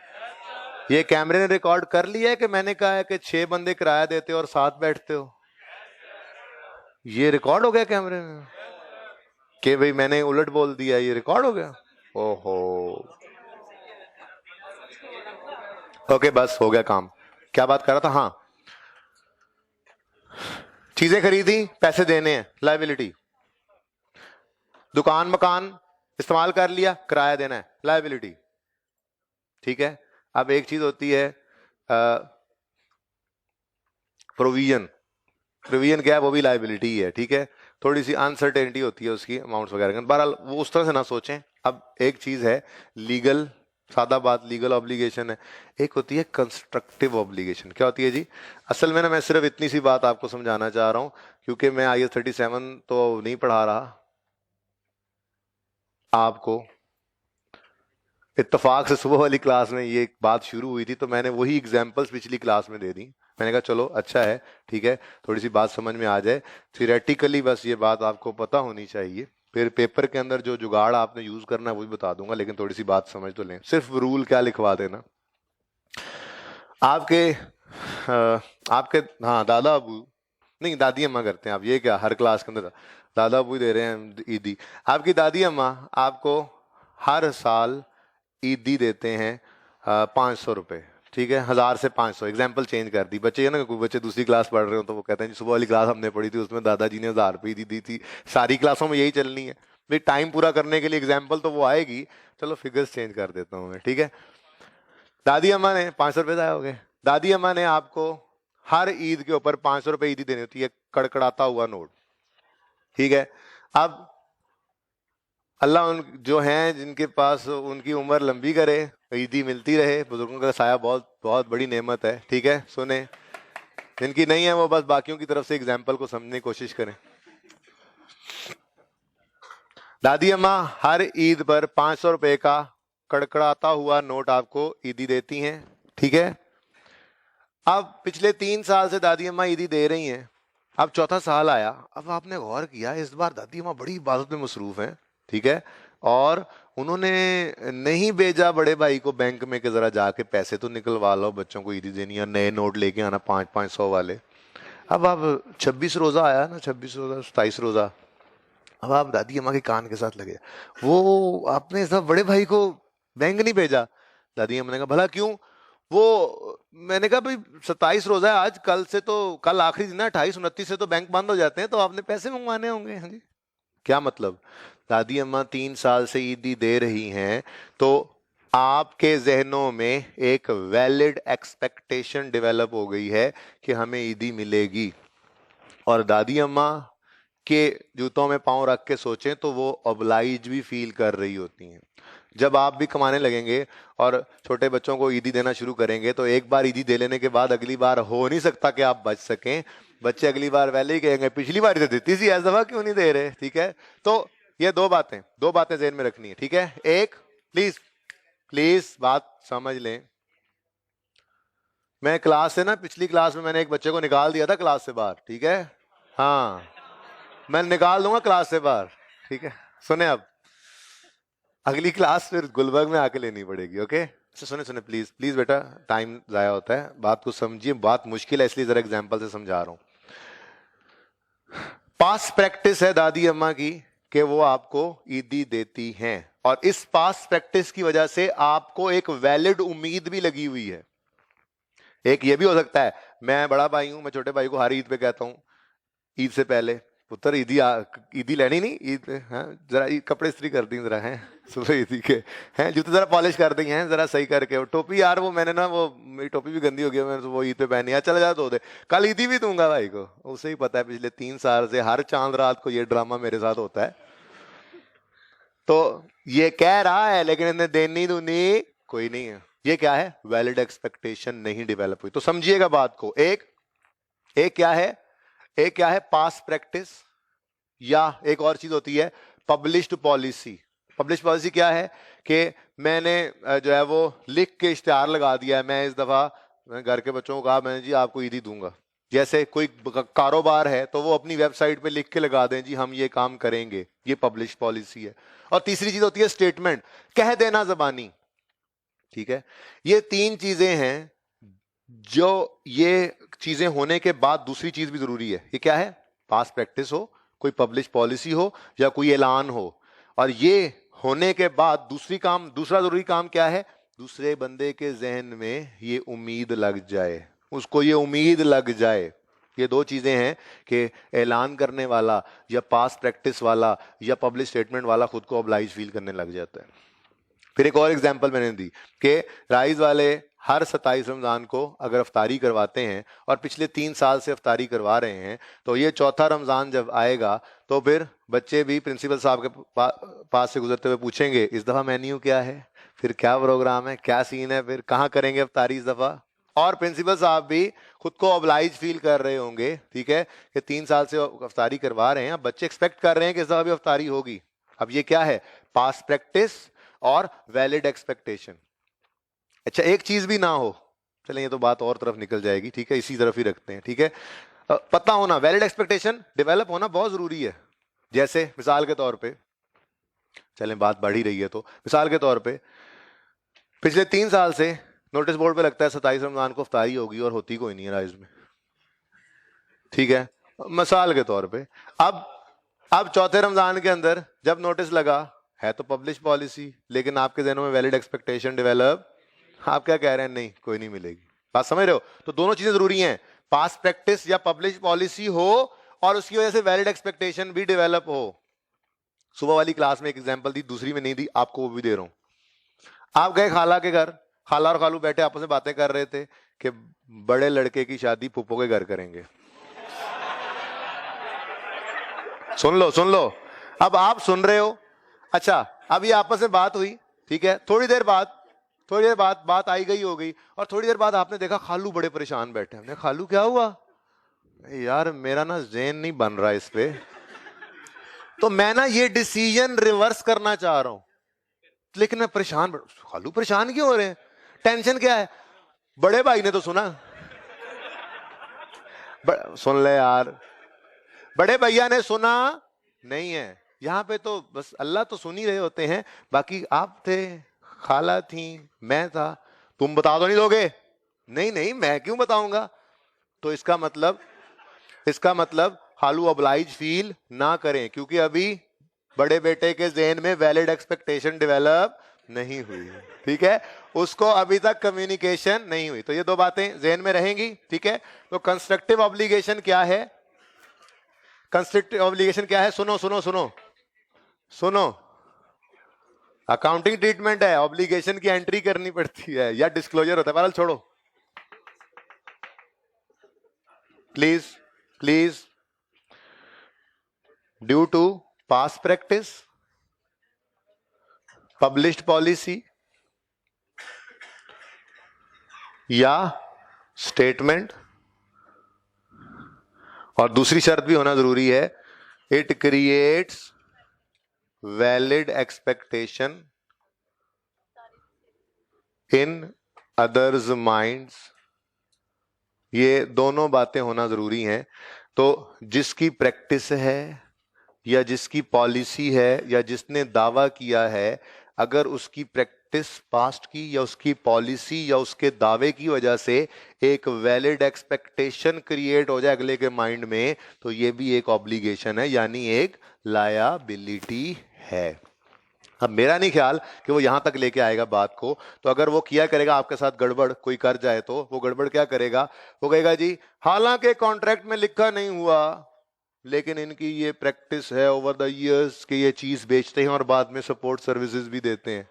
ये कैमरे ने रिकॉर्ड कर लिया है कि मैंने कहा है कि 6 बंदे किराया देते हो और 7 बैठते हो। ये रिकॉर्ड हो गया कैमरे में कि भाई मैंने उलट बोल दिया, ये रिकॉर्ड हो गया। ओहो, ओके बस हो गया काम। क्या बात कर रहा था? हाँ, चीजें खरीदी, पैसे देने हैं, लाइबिलिटी। दुकान मकान इस्तेमाल कर लिया, किराया देना है, लाइबिलिटी। ठीक है। अब एक चीज होती है प्रोविजन। प्रोविजन क्या है? वो भी लाइबिलिटी है। ठीक है, थोड़ी सी अनसर्टेनिटी होती है उसकी अमाउंट्स वगैरह। बहरहाल वो उस तरह से ना सोचें। अब एक चीज है लीगल, सादा बात, लीगल ऑब्लिगेशन है। एक होती है कंस्ट्रक्टिव ऑब्लिगेशन। क्या होती है जी? असल में ना मैं सिर्फ इतनी सी बात आपको समझाना चाह रहा हूं, क्योंकि मैं IAS 37 तो नहीं पढ़ा रहा आपको। इत्तेफाक से सुबह वाली क्लास में ये बात शुरू हुई थी, तो मैंने वही एग्जांपल्स पिछली क्लास में दे दी। मैंने कहा चलो अच्छा है, ठीक है, थोड़ी सी बात समझ में आ जाए। थियोरेटिकली बस ये बात आपको पता होनी चाहिए, फिर पेपर के अंदर जो जुगाड़ आपने यूज करना है वो भी बता दूंगा, लेकिन थोड़ी सी बात समझ तो लें। सिर्फ रूल क्या लिखवा देना आपके आपके हाँ दादा अबू नहीं, दादी अम्मा करते हैं। आप ये क्या हर क्लास के अंदर दादा अबू ही दे रहे हैं ईदी? आपकी दादी अम्मा आपको हर साल ईदी देते हैं 500 रुपये। ठीक है, 1000 से 500। एग्जाम्पल चेंज कर दी। बच्चे है ना, कोई बच्चे दूसरी क्लास पढ़ रहे हो तो वो कहते हैं जी सुबह वाली क्लास हमने पढ़ी थी, उसमें दादाजी ने 1000 रुपये दी थी। सारी क्लासों में यही चलनी है भाई, टाइम पूरा करने के लिए एग्जाम्पल तो वो आएगी। चलो फिगर्स चेंज कर देता हूँ मैं। ठीक है, दादी अम्मा ने 500 रुपये जाए हो गए। दादी अम्मा ने आपको हर ईद के ऊपर 500 रुपये ईदी देनी होती है, कड़कड़ाता हुआ नोट। ठीक है, अब अल्लाह उन जो हैं जिनके पास उनकी उम्र लंबी करे, ईदी मिलती रहे। बुजुर्गों का साया बहुत बहुत बड़ी नेमत है। ठीक है, सुने। जिनकी नहीं है वो बस बाकियों की तरफ से एग्जाम्पल को समझने की कोशिश करें। दादी अम्मा हर ईद पर 500 रुपये का कड़कड़ाता हुआ नोट आपको ईदी देती हैं। ठीक है, अब पिछले 3 साल से दादी अम्मा ईदी दे रही हैं। अब चौथा साल आया, अब आपने गौर किया इस बार दादी अम्मा बड़ी इबादत में मसरूफ हैं। ठीक है, और उन्होंने नहीं भेजा बड़े भाई को बैंक में कि जरा जाके पैसे तो निकलवा लो, बच्चों को ईदी देनी है, नए नोट लेके आना 500-500 वाले। अब आप 26 रोजा आया ना, 26 रोजा 27 रोजा, अब आप दादी अम्मा के कान के साथ लगे, वो आपने सब बड़े भाई को बैंक नहीं भेजा। दादी अम्मा ने कहा भला क्यों? वो मैंने कहा भाई 27 रोजा है आज, कल से तो कल आखिरी दिन है, 28-29 से तो बैंक बंद हो जाते हैं, तो आपने पैसे मंगवाने होंगे। हाँ जी, क्या मतलब? दादी अम्मा 3 साल से ईदी दे रही हैं, तो आपके जहनों में एक वैलिड एक्सपेक्टेशन डेवलप हो गई है कि हमें ईदी मिलेगी। और दादी अम्मा के जूतों में पांव रख के सोचें तो वो ऑब्लाइज भी फील कर रही होती हैं। जब आप भी कमाने लगेंगे और छोटे बच्चों को ईदी देना शुरू करेंगे, तो एक बार ईदी दे लेने के बाद अगली बार हो नहीं सकता कि आप बच सकें। बच्चे अगली बार वैले ही कहेंगे पिछली बार ही तो देती थी, ऐसा दफा क्यों नहीं दे रहे? ठीक है, तो ये दो बातें ज़हन में रखनी है। ठीक है, एक प्लीज प्लीज बात समझ लें। मैं क्लास से ना, पिछली क्लास में मैंने एक बच्चे को निकाल दिया था क्लास से बाहर। ठीक है, हाँ, मैं निकाल दूंगा क्लास से बाहर। ठीक है, सुने, अब अगली क्लास फिर गुलबर्ग में आके लेनी पड़ेगी। ओके, सुने सुने प्लीज प्लीज बेटा, टाइम जाया होता है, बात को समझिए। बात मुश्किल है इसलिए जरा एग्जांपल से समझा रहा हूं। पास प्रैक्टिस है दादी अम्मा की कि वो आपको ईदी देती हैं, और इस पास प्रैक्टिस की वजह से आपको एक वैलिड उम्मीद भी लगी हुई है। एक ये भी हो सकता है, मैं बड़ा भाई हूं, मैं छोटे भाई को हर ईद पे कहता हूं, ईद से पहले पुत्र ईदी लेनी नहीं, ईद हाँ जरा कपड़े इस्त्री कर दी जरा, हैं सुबह ईदी के, हैं जूते जरा पॉलिश कर दी हैं जरा सही करके। और टोपी यार वो मैंने ना, वो मेरी टोपी भी गंदी हो गई, मैंने वो ईद पे पहनी है, चला जा धो दे, कल ईदी भी दूंगा भाई को। उसे ही पता है पिछले 3 साल से हर चांद रात को ये ड्रामा मेरे साथ होता है। तो ये कह रहा है लेकिन इन्हें देनी दूनी कोई नहीं है। ये क्या है? वैलिड एक्सपेक्टेशन नहीं डेवलप हुई। तो समझिएगा बात को। एक क्या है पास प्रैक्टिस, या एक और चीज होती है पब्लिश्ड पॉलिसी। पब्लिश्ड पॉलिसी क्या है कि मैंने जो है वो लिख के इश्तिहार लगा दिया है, मैं इस दफा घर के बच्चों को कहा मैंने जी आपको ईदी दूंगा। जैसे कोई कारोबार है तो वो अपनी वेबसाइट पे लिख के लगा दें जी हम ये काम करेंगे, ये पब्लिश पॉलिसी है। और तीसरी चीज होती है स्टेटमेंट, कह देना जबानी। ठीक है, ये 3 चीजें हैं जो, ये चीजें होने के बाद दूसरी चीज भी जरूरी है। ये क्या है? पास प्रैक्टिस हो, कोई पब्लिश पॉलिसी हो, या कोई ऐलान हो। और ये होने के बाद दूसरा जरूरी काम क्या है? दूसरे बंदे के जहन में ये उम्मीद लग जाए, उसको ये उम्मीद लग जाए। ये दो चीजें हैं कि ऐलान करने वाला या पास प्रैक्टिस वाला या पब्लिक स्टेटमेंट वाला खुद को ऑब्लाइज फील करने लग जाता है। फिर एक और एग्जांपल मैंने दी कि राइज वाले हर 27 रमजान को अगर अफ्तारी करवाते हैं और पिछले 3 साल से अफ्तारी करवा रहे हैं, तो ये चौथा रमजान जब आएगा तो फिर बच्चे भी प्रिंसिपल साहब के पास से गुजरते हुए पूछेंगे इस दफा मेन्यू क्या है, फिर क्या प्रोग्राम है, क्या सीन है, फिर कहाँ करेंगे अफ्तारी इस दफा। और प्रिंसिपल साहब भी खुद को ऑब्लाइज फील कर रहे होंगे, ठीक है, कि 3 साल से अफ्तारी करवा रहे हैं, अब बच्चे एक्सपेक्ट कर रहे हैं कि इस दफा भी अफ्तारी होगी। अब ये क्या है, पास्ट प्रैक्टिस और वैलिड एक्सपेक्टेशन। अच्छा, एक चीज भी ना हो, चलें ये तो बात और तरफ निकल जाएगी, ठीक है, इसी तरफ ही रखते हैं, ठीक है। पता होना, वैलिड एक्सपेक्टेशन डेवलप होना बहुत जरूरी है। जैसे मिसाल के तौर पे, चलें बात बढ़ ही रही है तो मिसाल के तौर पे पिछले 3 साल से नोटिस बोर्ड पे लगता है 27 रमजान को अफ्तारी होगी और होती कोई नहीं है राइज में, ठीक है, मिसाल के तौर पे। अब चौथे रमजान के अंदर जब नोटिस लगा, है तो पब्लिश पॉलिसी, लेकिन आपके जहनों में वैलिड एक्सपेक्टेशन डेवलप, आप क्या कह रहे हैं, नहीं कोई नहीं मिलेगी। बात समझ रहे हो? तो दोनों चीजें जरूरी हैं, पास्ट प्रैक्टिस या पब्लिश पॉलिसी हो और उसकी वजह से वैलिड एक्सपेक्टेशन भी डेवलप हो। सुबह वाली क्लास में एक एग्जांपल दी, दूसरी में नहीं दी, आपको वो भी दे रहा हूं। आप गए खाला के घर, खाला और खालू बैठे आपस में बातें कर रहे थे कि बड़े लड़के की शादी फूफो के घर करेंगे। सुन लो, अब आप सुन रहे हो। अच्छा, अब ये आपस में बात हुई, ठीक है, थोड़ी देर बाद बात आई गई हो गई, और थोड़ी देर बाद आपने देखा खालू बड़े परेशान बैठे। हमने, खालू क्या हुआ? यार मेरा ना ज़हन नहीं बन रहा इस पे, तो मैं ना ये डिसीजन रिवर्स करना चाह रहा हूं, लेकिन मैं परेशान। खालू परेशान क्यों हो रहे हैं, टेंशन क्या है? बड़े भाई ने तो सुना। सुन ले यार, बड़े भैया ने सुना नहीं है यहां पे, तो बस अल्लाह तो सुन ही रहे होते हैं, बाकी आप थे, खाला थी, मैं था, तुम बता दो नहीं दोगे? नहीं मैं क्यों बताऊंगा। तो इसका मतलब खालू ऑब्लाइज फील ना करें, क्योंकि अभी बड़े बेटे के ज़हन में वैलिड एक्सपेक्टेशन डेवलप नहीं हुई, ठीक है, उसको अभी तक कम्युनिकेशन नहीं हुई। तो ये दो बातें ज़हन में रहेंगी, ठीक है। तो कंस्ट्रक्टिव ऑब्लिगेशन क्या है? कंस्ट्रक्टिव ऑब्लिगेशन क्या है? सुनो, अकाउंटिंग ट्रीटमेंट है, ऑब्लिगेशन की एंट्री करनी पड़ती है या डिस्क्लोजर होता है। बहरहाल छोड़ो, please due to past practice, published policy या स्टेटमेंट, और दूसरी शर्त भी होना जरूरी है, it creates valid expectation in others minds. ये दोनों बातें होना जरूरी हैं। तो जिसकी प्रैक्टिस है या जिसकी पॉलिसी है या जिसने दावा किया है, अगर उसकी प्रैक्टिस पास्ट की या उसकी पॉलिसी या उसके दावे की वजह से एक वैलिड एक्सपेक्टेशन क्रिएट हो जाए अगले के माइंड में, तो ये भी एक ऑब्लिगेशन है, यानी एक लायबिलिटी है। अब मेरा नहीं ख्याल कि वो यहां तक लेके आएगा बात को, तो अगर वो किया करेगा आपके साथ गड़बड़, कोई कर जाए, तो वो गड़बड़ क्या करेगा, वो कहेगा जी हालांकि कॉन्ट्रैक्ट में लिखा नहीं हुआ, लेकिन इनकी ये प्रैक्टिस है ओवर द इयर्स कि ये चीज बेचते हैं और बाद में सपोर्ट सर्विसेज भी देते हैं।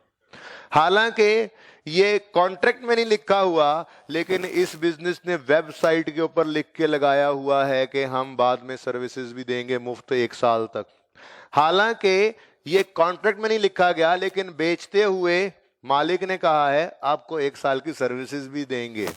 हालांकि ये कॉन्ट्रैक्ट में नहीं लिखा हुआ, लेकिन इस बिजनेस ने वेबसाइट के ऊपर लिख के लगाया हुआ है कि हम बाद में सर्विसेज भी देंगे मुफ्त 1 साल तक। हालांकि ये कॉन्ट्रैक्ट में नहीं लिखा गया, लेकिन बेचते हुए मालिक ने कहा है आपको 1 साल की सर्विसेज भी देंगे,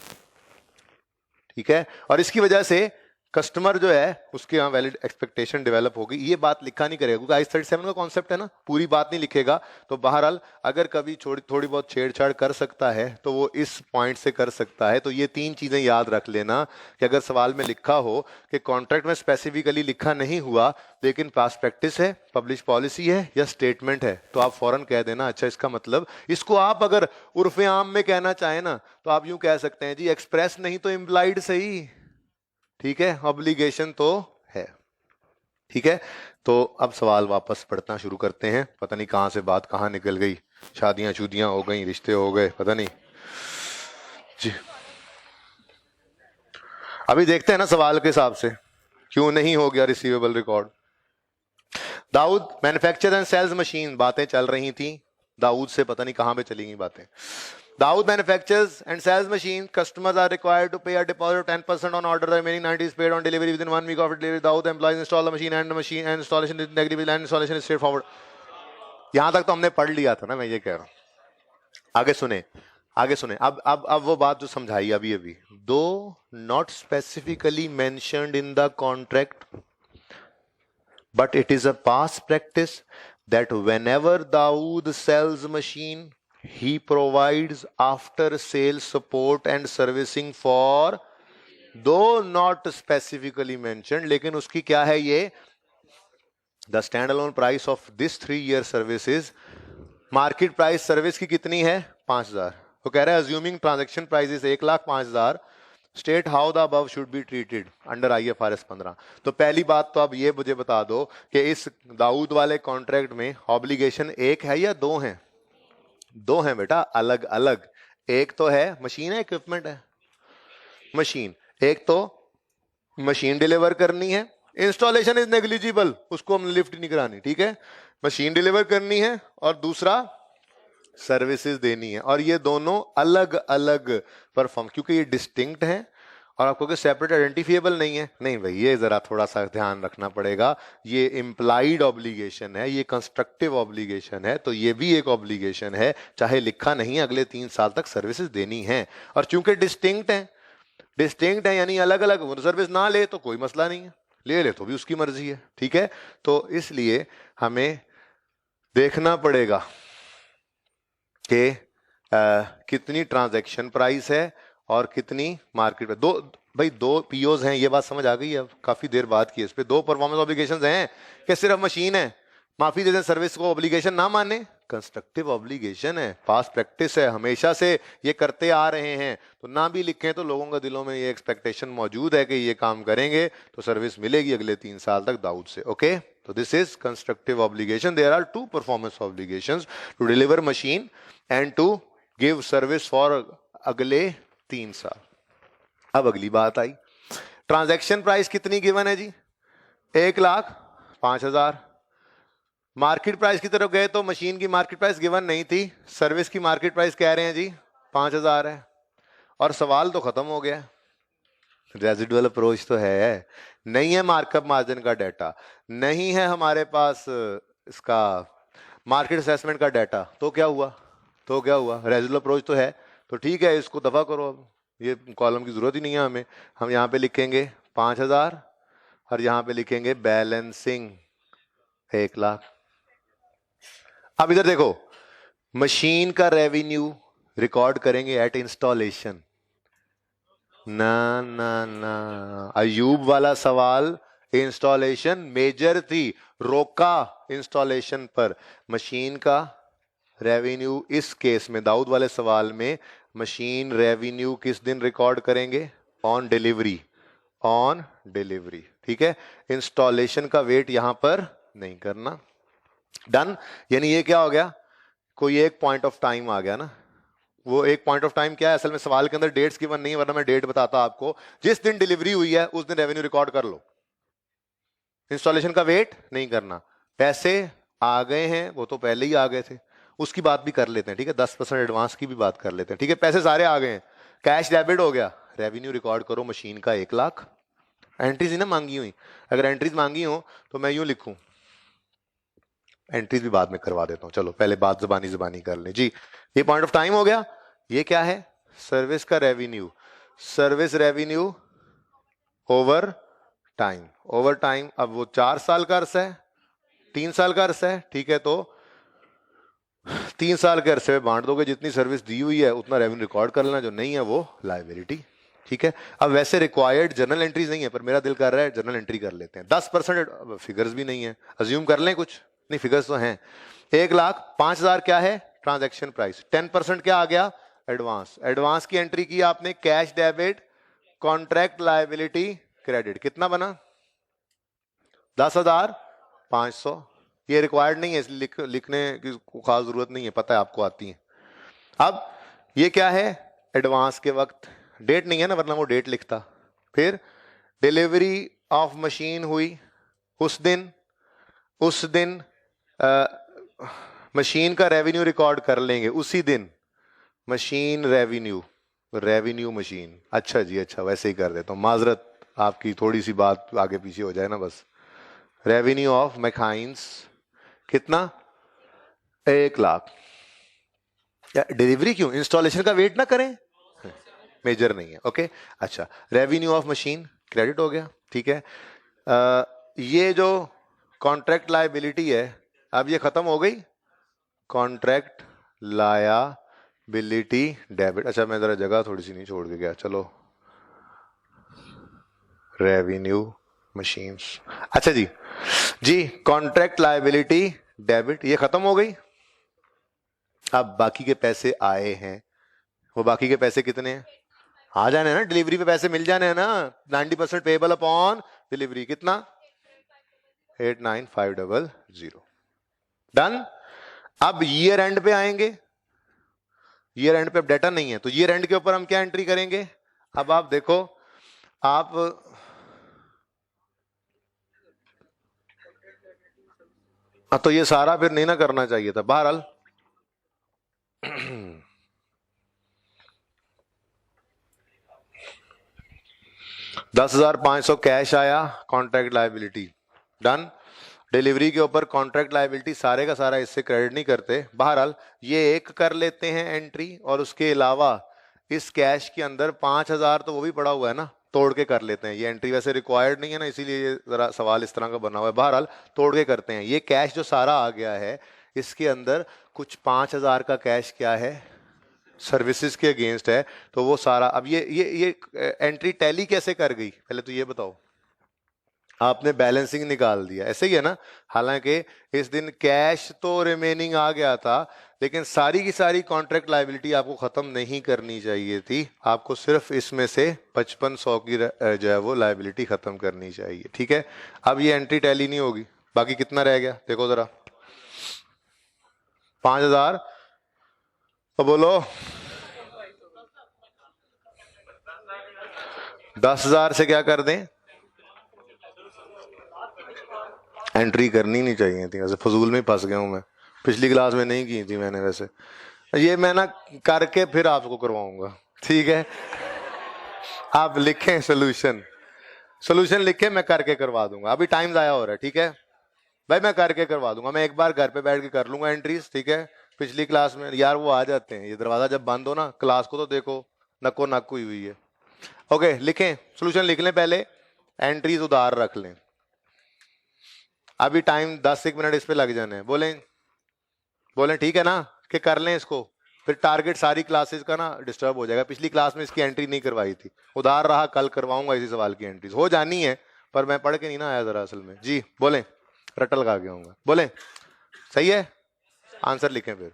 ठीक है। और इसकी वजह से कस्टमर जो है उसके यहाँ वैलिड एक्सपेक्टेशन डेवलप होगी। ये बात लिखा नहीं करेगा, क्योंकि I37 का कॉन्सेप्ट है ना, पूरी बात नहीं लिखेगा। तो बहरहाल अगर कभी थोड़ी बहुत छेड़छाड़ कर सकता है तो वो इस पॉइंट से कर सकता है। तो ये 3 चीजें याद रख लेना कि अगर सवाल में लिखा हो कि कॉन्ट्रैक्ट में स्पेसिफिकली लिखा नहीं हुआ, लेकिन पास्ट प्रैक्टिस है, पब्लिश पॉलिसी है या स्टेटमेंट है, तो आप फौरन कह देना अच्छा इसका मतलब। इसको आप अगर उर्फे आम में कहना चाहें ना, तो आप यूं कह सकते हैं जी एक्सप्रेस नहीं तो इम्प्लाइड सही, ठीक है, ऑब्लिगेशन तो है, ठीक है, तो अब सवाल वापस पढ़ना शुरू करते हैं। पता नहीं कहाँ से बात कहाँ निकल गई, शादियां शुदियां हो गई, रिश्ते हो गए, पता नहीं जी। अभी देखते हैं ना सवाल के हिसाब से क्यों नहीं हो गया receivable record. Dawood manufacture and sales machine, बातें चल रही थी दाऊद से, पता नहीं कहां पे चली गई बातें। Dawood manufactures and sells machine. Customers are required to pay a deposit of 10% on order. The remaining 90 is paid on delivery within 1 week of delivery. Dawood employees install the machine and installation is negligible and installation is straightforward. यहां तक तो हमने पढ़ लिया था ना, मैं ये कह रहा हूं। आगे सुने, आगे सुने। अब वो बात जो समझाई अभी अभी, दो not specifically mentioned in the contract but it is a past practice that whenever Dawood sells machine, he provides after sales support and servicing for, though not specifically mentioned, लेकिन उसकी क्या है ये, the standalone price of this 3-year service is, market price service की कितनी है 5,000। वो कह रहा है assuming transaction price is 1,05,000, state how the above should be treated under IFRS 15। तो पहली बात तो अब ये मुझे बता दो कि इस दाऊद वाले कॉन्ट्रैक्ट में ऑब्लिगेशन एक है या दो हैं? दो हैं बेटा, अलग अलग। एक तो है मशीन है, इक्विपमेंट है मशीन, एक तो मशीन डिलीवर करनी है, इंस्टॉलेशन इज नेग्लिजिबल, उसको हमने लिफ्ट नहीं करानी, ठीक है। मशीन डिलीवर करनी है और दूसरा सर्विसेज देनी है, और ये दोनों अलग अलग परफॉर्म, क्योंकि ये डिस्टिंक्ट है और आपको सेपरेट आइडेंटिफिएबल नहीं है। नहीं भाई, ये जरा थोड़ा सा ध्यान रखना पड़ेगा। ये इम्प्लाइड ऑब्लिगेशन है, ये कंस्ट्रक्टिव ऑब्लिगेशन है, तो ये भी एक ऑब्लिगेशन है, चाहे लिखा नहीं, अगले 3 साल तक सर्विसेज देनी है। और चूंकि डिस्टिंक्ट है यानी अलग अलग, वो सर्विस ना ले तो कोई मसला नहीं है, ले तो भी उसकी मर्जी है, ठीक है। तो इसलिए हमें देखना पड़ेगा कि कितनी ट्रांजैक्शन प्राइस है और कितनी मार्केट में। दो पीओज हैं, ये बात समझ आ गई है, काफी देर बाद की इस पे। दो परफॉर्मेंस ऑब्लिगेशंस हैं कि सिर्फ मशीन है, माफी दे दें सर्विस को ऑब्लिगेशन ना माने, कंस्ट्रक्टिव ऑब्लिगेशन है, पास्ट प्रैक्टिस है, हमेशा से ये करते आ रहे हैं। तो ना भी लिखें तो लोगों के दिलों में ये एक्सपेक्टेशन मौजूद है कि ये काम करेंगे तो सर्विस मिलेगी अगले 3 साल तक दाऊद से। ओके, तो this is constructive obligation. There are 2 performance obligations, to deliver machine and to give service for अगले 3 साल। अब अगली बात आई, ट्रांजैक्शन प्राइस कितनी गिवन है जी? 1,05,000। मार्केट प्राइस की तरफ गए तो मशीन की मार्केट प्राइस गिवन नहीं थी, सर्विस की मार्केट प्राइस कह रहे हैं जी 5,000 है, और सवाल तो खत्म हो गया। रेजिडुअल अप्रोच तो है नहीं, है मार्कअप मार्जिन का डाटा नहीं है हमारे पास, इसका मार्केट असेसमेंट का डाटा, तो क्या हुआ रेजिडुअल अप्रोच तो है, तो ठीक है, इसको दफा करो। अब ये कॉलम की जरूरत ही नहीं है हमें, हम यहाँ पे लिखेंगे 5,000 और यहाँ पे लिखेंगे बैलेंसिंग 1,00,000। अब इधर देखो, मशीन का रेवेन्यू रिकॉर्ड करेंगे एट इंस्टॉलेशन। ना अयूब वाला सवाल इंस्टॉलेशन मेजर थी, रोका इंस्टॉलेशन पर। मशीन का रेवेन्यू इस केस में, दाऊद वाले सवाल में, मशीन रेवेन्यू किस दिन रिकॉर्ड करेंगे? ऑन डिलीवरी, ठीक है। इंस्टॉलेशन का वेट यहां पर नहीं करना। डन। यानी ये क्या हो गया, कोई एक पॉइंट ऑफ टाइम आ गया ना। वो एक पॉइंट ऑफ टाइम क्या है, असल में सवाल के अंदर डेट्स गिवन नहीं है, वरना मैं डेट बताता आपको। जिस दिन डिलीवरी हुई है उस दिन रेवेन्यू रिकॉर्ड कर लो, इंस्टॉलेशन का वेट नहीं करना। पैसे आ गए हैं, वो तो पहले ही आ गए थे, उसकी बात भी कर लेते हैं, ठीक है। 10% एडवांस की भी बात कर लेते हैं, ठीक है। पैसे सारे आ गए हैं, कैश डेबिट हो गया, रेवेन्यू रिकॉर्ड करो मशीन का 1,00,000। एंट्रीज ना मांगी हुई, अगर एंट्रीज मांगी हो तो मैं यूं लिखूं, एंट्रीज भी बाद में करवा देता हूं, चलो पहले बात जुबानी कर लें जी। ये पॉइंट ऑफ टाइम हो गया। ये क्या है? सर्विस का revenue, service revenue over time. अब वो 4 साल का अरसा है, 3 साल का अरसा है, ठीक है। तो 3 साल के अरसे में बांट दोगे, जितनी सर्विस दी हुई है उतना रेवेन्यू रिकॉर्ड कर लेना, जो नहीं है वो लायबिलिटी, ठीक है। अब वैसे रिक्वायर्ड जर्नल एंट्रीज नहीं है, पर मेरा दिल कर रहा है जर्नल एंट्री कर लेते हैं। 10% फिगर्स भी नहीं है, अज्यूम कर लें कुछ, नहीं फिगर्स तो हैं। 1,05,000 क्या है? Transaction price. 10% क्या आ गया? एडवांस की एंट्री की आपने, cash debit, contract liability credit, कितना बना? 10,500। ये रिक्वायर्ड नहीं है, इसलिए लिखने की खास जरूरत नहीं है, पता है आपको आती है। अब ये क्या है, एडवांस के वक्त डेट नहीं है ना, वरना वो डेट लिखता। फिर डिलीवरी ऑफ मशीन हुई उस दिन मशीन का रेवेन्यू रिकॉर्ड कर लेंगे उसी दिन। मशीन रेवेन्यू मशीन, अच्छा जी अच्छा, वैसे ही कर देता हूँ, माजरत आपकी, थोड़ी सी बात आगे पीछे हो जाए ना बस। रेवेन्यू ऑफ मैकाइंस कितना, 1,00,000। डिलीवरी क्यों, इंस्टॉलेशन का वेट ना करें, मेजर नहीं है, ओके। अच्छा, रेवेन्यू ऑफ मशीन क्रेडिट हो गया, ठीक है। ये जो कॉन्ट्रैक्ट लायबिलिटी है, अब ये खत्म हो गई, कॉन्ट्रैक्ट लायबिलिटी डेबिट। अच्छा, मैं जरा जगह थोड़ी सी नहीं छोड़ के गया, चलो रेवेन्यू मशीन्स, अच्छा जी कॉन्ट्रैक्ट लायबिलिटी डेबिट ये खत्म हो गई। अब बाकी के पैसे आए हैं, वो बाकी के पैसे कितने हैं, आ जाने हैं ना, डिलीवरी पे पैसे मिल जाने हैं ना, 90% पेबल अपॉन डिलीवरी, कितना 89500, डन। अब ईयर एंड पे आएंगे, ईयर एंड पे अब डाटा नहीं है, तो ईयर एंड के ऊपर हम क्या एंट्री करेंगे। अब आप देखो, आप तो ये सारा फिर नहीं ना करना चाहिए था, बहरहाल 10,500 कैश आया, कॉन्ट्रैक्ट लायबिलिटी डन। डिलीवरी के ऊपर कॉन्ट्रैक्ट लायबिलिटी सारे का सारा इससे क्रेडिट नहीं करते, बहरहाल ये एक कर लेते हैं एंट्री, और उसके अलावा इस कैश के अंदर 5,000 तो वो भी पड़ा हुआ है ना, तोड़ के कर लेते हैं। ये एंट्री वैसे रिक्वायर्ड नहीं है ना, इसीलिए ये जरा सवाल इस तरह का बना हुआ है, बहरहाल तोड़ के करते हैं। ये कैश जो सारा आ गया है, इसके अंदर कुछ 5,000 का कैश क्या है, सर्विसेज के अगेंस्ट है, तो वो सारा। अब ये एंट्री टैली कैसे कर गई, पहले तो ये बताओ। आपने बैलेंसिंग निकाल दिया, ऐसे ही है ना। हालांकि इस दिन कैश तो रिमेनिंग आ गया था, लेकिन सारी की सारी कॉन्ट्रैक्ट लायबिलिटी आपको खत्म नहीं करनी चाहिए थी, आपको सिर्फ इसमें से 5500 की जो है वो लायबिलिटी खत्म करनी चाहिए, ठीक है। अब ये एंट्री टैली नहीं होगी, बाकी कितना रह गया देखो जरा, 5,000, तो बोलो 10,000 से क्या कर दें, एंट्री करनी नहीं चाहिए थी, वैसे फजूल में फंस गया हूं मैं, पिछली क्लास में नहीं की थी मैंने वैसे, ये मैं ना करके फिर आपको करवाऊंगा, ठीक है। आप लिखें सोल्यूशन लिखें, मैं करके करवा दूंगा, अभी टाइम ज़ाया हो रहा है, ठीक है भाई, मैं करके करवा दूंगा, मैं एक बार घर पे बैठ के कर लूंगा एंट्रीज, ठीक है। पिछली क्लास में यार वो आ जाते हैं, ये दरवाजा जब बंद हो ना, क्लास को तो देखो नक्को नक हुई है। ओके, लिखें, सोल्यूशन लिख लें पहले, एंट्रीज उधार रख लें। अभी टाइम 10 मिनट इस पे लग जाने हैं, बोलें ठीक है ना, कि कर लें इसको, फिर टारगेट सारी क्लासेस का ना डिस्टर्ब हो जाएगा। पिछली क्लास में इसकी एंट्री नहीं करवाई थी, उधार रहा, कल करवाऊंगा इसी सवाल की एंट्रीज, हो जानी है, पर मैं पढ़ के नहीं ना आया जरा असल में जी। बोलें, रटल खा गया हूँ, बोलें सही है, आंसर लिखें, फिर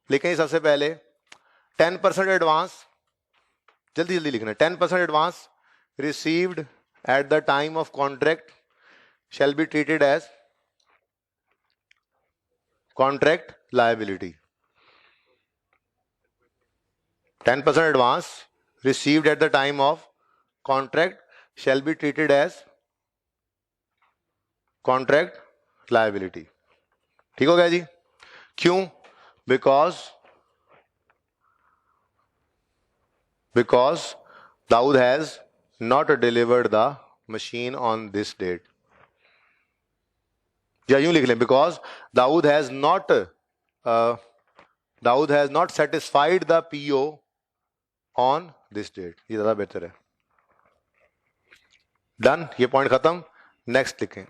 लिखें सबसे पहले 10% एडवांस, जल्दी जल्दी लिखना, 10% advance received eight the time of contract shall be treated as contract liability. 10% advance received at the time of contract shall be treated as contract liability. ठीक हो गया जी, क्यों, because Dawood has not delivered the machine on this date, या यूं लिख लें, because Dawood has not satisfied the PO on this date, ये ज्यादा बेहतर है, डन, ये पॉइंट खत्म। नेक्स्ट लिखें,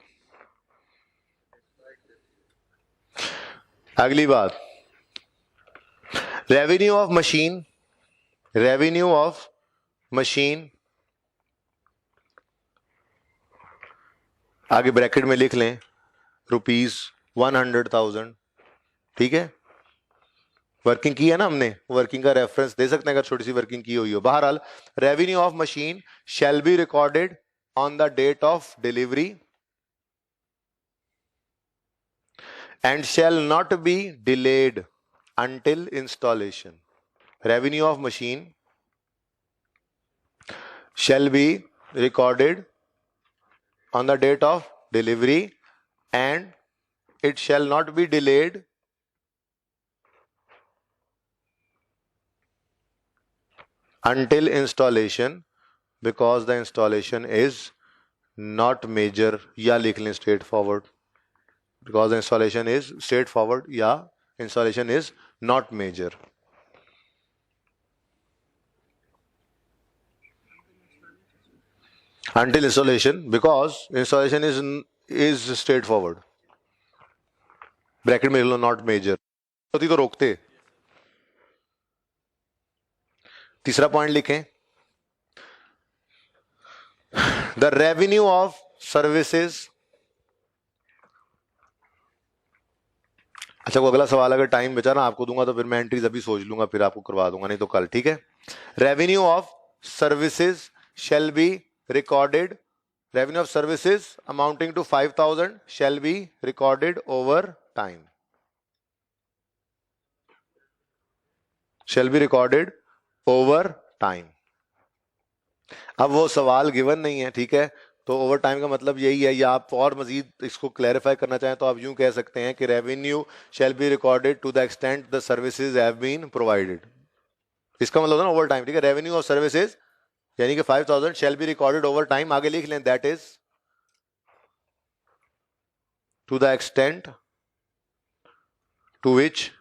अगली बात, रेवेन्यू ऑफ मशीन, आगे ब्रैकेट में लिख लें ₹100,000, ठीक है। वर्किंग की है ना हमने, वर्किंग का रेफरेंस दे सकते हैं अगर छोटी सी वर्किंग की हुई हो। बहरहाल revenue of machine shall be recorded on the date of delivery and shall not be delayed until installation. Revenue of machine shall be recorded on the date of delivery and it shall not be delayed until installation because the installation is not major. या लिख लें straightforward because the installation is straightforward या installation is not major. Until installation because installation is straightforward. Bracket में लिख लो not major. होती तो रोकते. तीसरा पॉइंट लिखें, द रेवेन्यू ऑफ सर्विसेज. अच्छा, वो अगला सवाल अगर टाइम बचा ना आपको दूंगा तो फिर मैं एंट्रीज अभी सोच लूंगा, फिर आपको करवा दूंगा, नहीं तो कल. ठीक है. Revenue of services shall be recorded. Revenue of services amounting to 5,000 shall be recorded over time. Shall be recorded over time. अब वो सवाल गिवन नहीं है, ठीक है, तो ओवर टाइम का मतलब यही है. या आप और मजीद इसको क्लैरिफाई करना चाहें तो आप यूं कह सकते हैं कि revenue shall be recorded to the extent the services have been provided. इसका मतलब है ना ओवर टाइम. ठीक है. रेवेन्यू ऑफ सर्विसेज यानी कि 5,000 shall be recorded over time. आगे लिख लें that is to the extent to which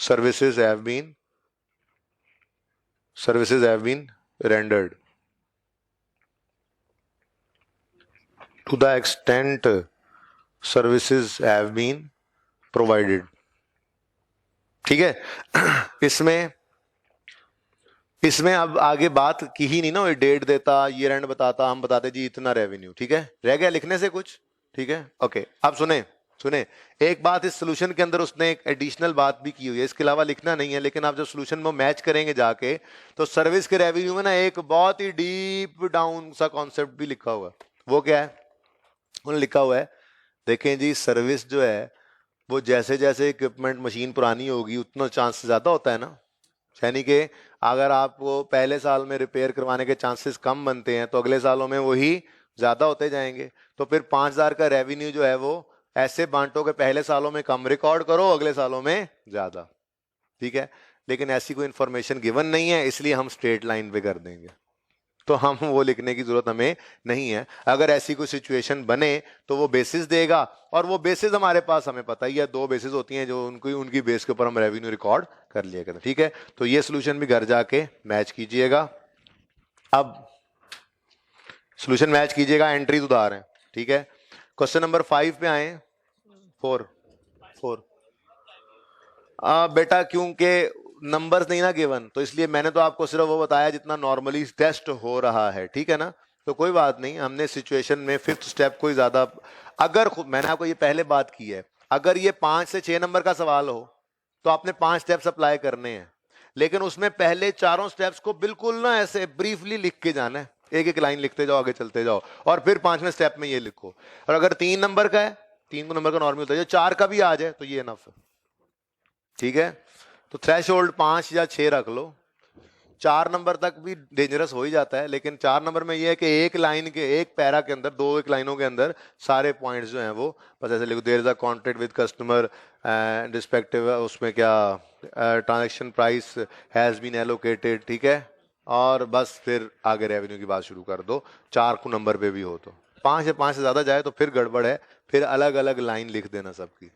services have been rendered. To the extent services have been provided. ठीक है. इसमें अब आगे बात की ही नहीं ना. डेट देता, ईयर एंड बताता, हम बताते जी इतना रेवेन्यू. ठीक है. रह गया लिखने से कुछ. ठीक है. ओके. अब सुने एक बात, इस सोल्यूशन के अंदर उसने एक एडिशनल बात भी की हुई है, इसके अलावा लिखना नहीं है, लेकिन आप जब सोल्यूशन में मैच करेंगे जाके तो सर्विस के रेवेन्यू में ना एक बहुत ही डीप डाउन सा कॉन्सेप्ट भी लिखा हुआ है. वो क्या है? उन्होंने लिखा हुआ है, देखें जी, सर्विस जो है वो जैसे जैसे इक्विपमेंट मशीन पुरानी होगी उतना चांस ज्यादा होता है ना. यानी कि अगर आपको पहले साल में रिपेयर करवाने के चांसेस कम बनते हैं तो अगले सालों में वही ज्यादा होते जाएंगे. तो फिर 5,000 का रेवेन्यू जो है वो ऐसे बांटो कि पहले सालों में कम रिकॉर्ड करो, अगले सालों में ज्यादा. ठीक है. लेकिन ऐसी कोई इंफॉर्मेशन गिवन नहीं है, इसलिए हम स्ट्रेट लाइन पे कर देंगे. तो हम वो लिखने की जरूरत हमें नहीं है. अगर ऐसी कोई सिचुएशन बने तो वो बेसिस देगा, और वो बेसिस हमारे पास हमें पता ही है 2 बेसिस होती हैं जो उनकी बेस के ऊपर हम रेवेन्यू रिकॉर्ड कर लिया करते हैं. ठीक है. तो ये सोल्यूशन भी घर जाके मैच कीजिएगा. अब सोल्यूशन मैच कीजिएगा, एंट्रीज उधार हैं. ठीक है. क्वेश्चन नंबर 5 पे आए. 4 बेटा, क्योंकि नंबर्स नहीं ना गिवन तो इसलिए मैंने तो आपको सिर्फ वो बताया जितना नॉर्मली टेस्ट हो रहा है. ठीक है ना. तो कोई बात नहीं, हमने सिचुएशन में 5th स्टेप कोई ज्यादा, अगर मैंने आपको ये पहले बात की है, अगर ये 5 से 6 नंबर का सवाल हो तो आपने 5 स्टेप्स अप्लाई करने हैं, लेकिन उसमें पहले चारों स्टेप्स को बिल्कुल ना ऐसे ब्रीफली लिख के जाना है. एक एक लाइन लिखते जाओ, आगे चलते जाओ, और फिर 5वें स्टेप में ये लिखो. और अगर 3 नंबर का है, 3 नंबर का नॉर्मल होता है, 4 का भी आ जाए तो ये इनफ है. ठीक है. तो थ्रेशोल्ड 5 या 6 रख लो. 4 नंबर तक भी डेंजरस हो ही जाता है, लेकिन 4 नंबर में ये है कि एक लाइन के, एक पैरा के अंदर, 2 एक लाइनों के अंदर सारे पॉइंट्स जो हैं वो बस ऐसे लिखो. There is a contract with customer respective, उसमें क्या transaction price has been allocated. ठीक है. और बस फिर आगे रेवेन्यू की बात शुरू कर दो. 4 को नंबर पे भी हो तो 5 या 5 से ज्यादा जाए तो फिर गड़बड़ है, फिर अलग अलग लाइन लिख देना सबकी.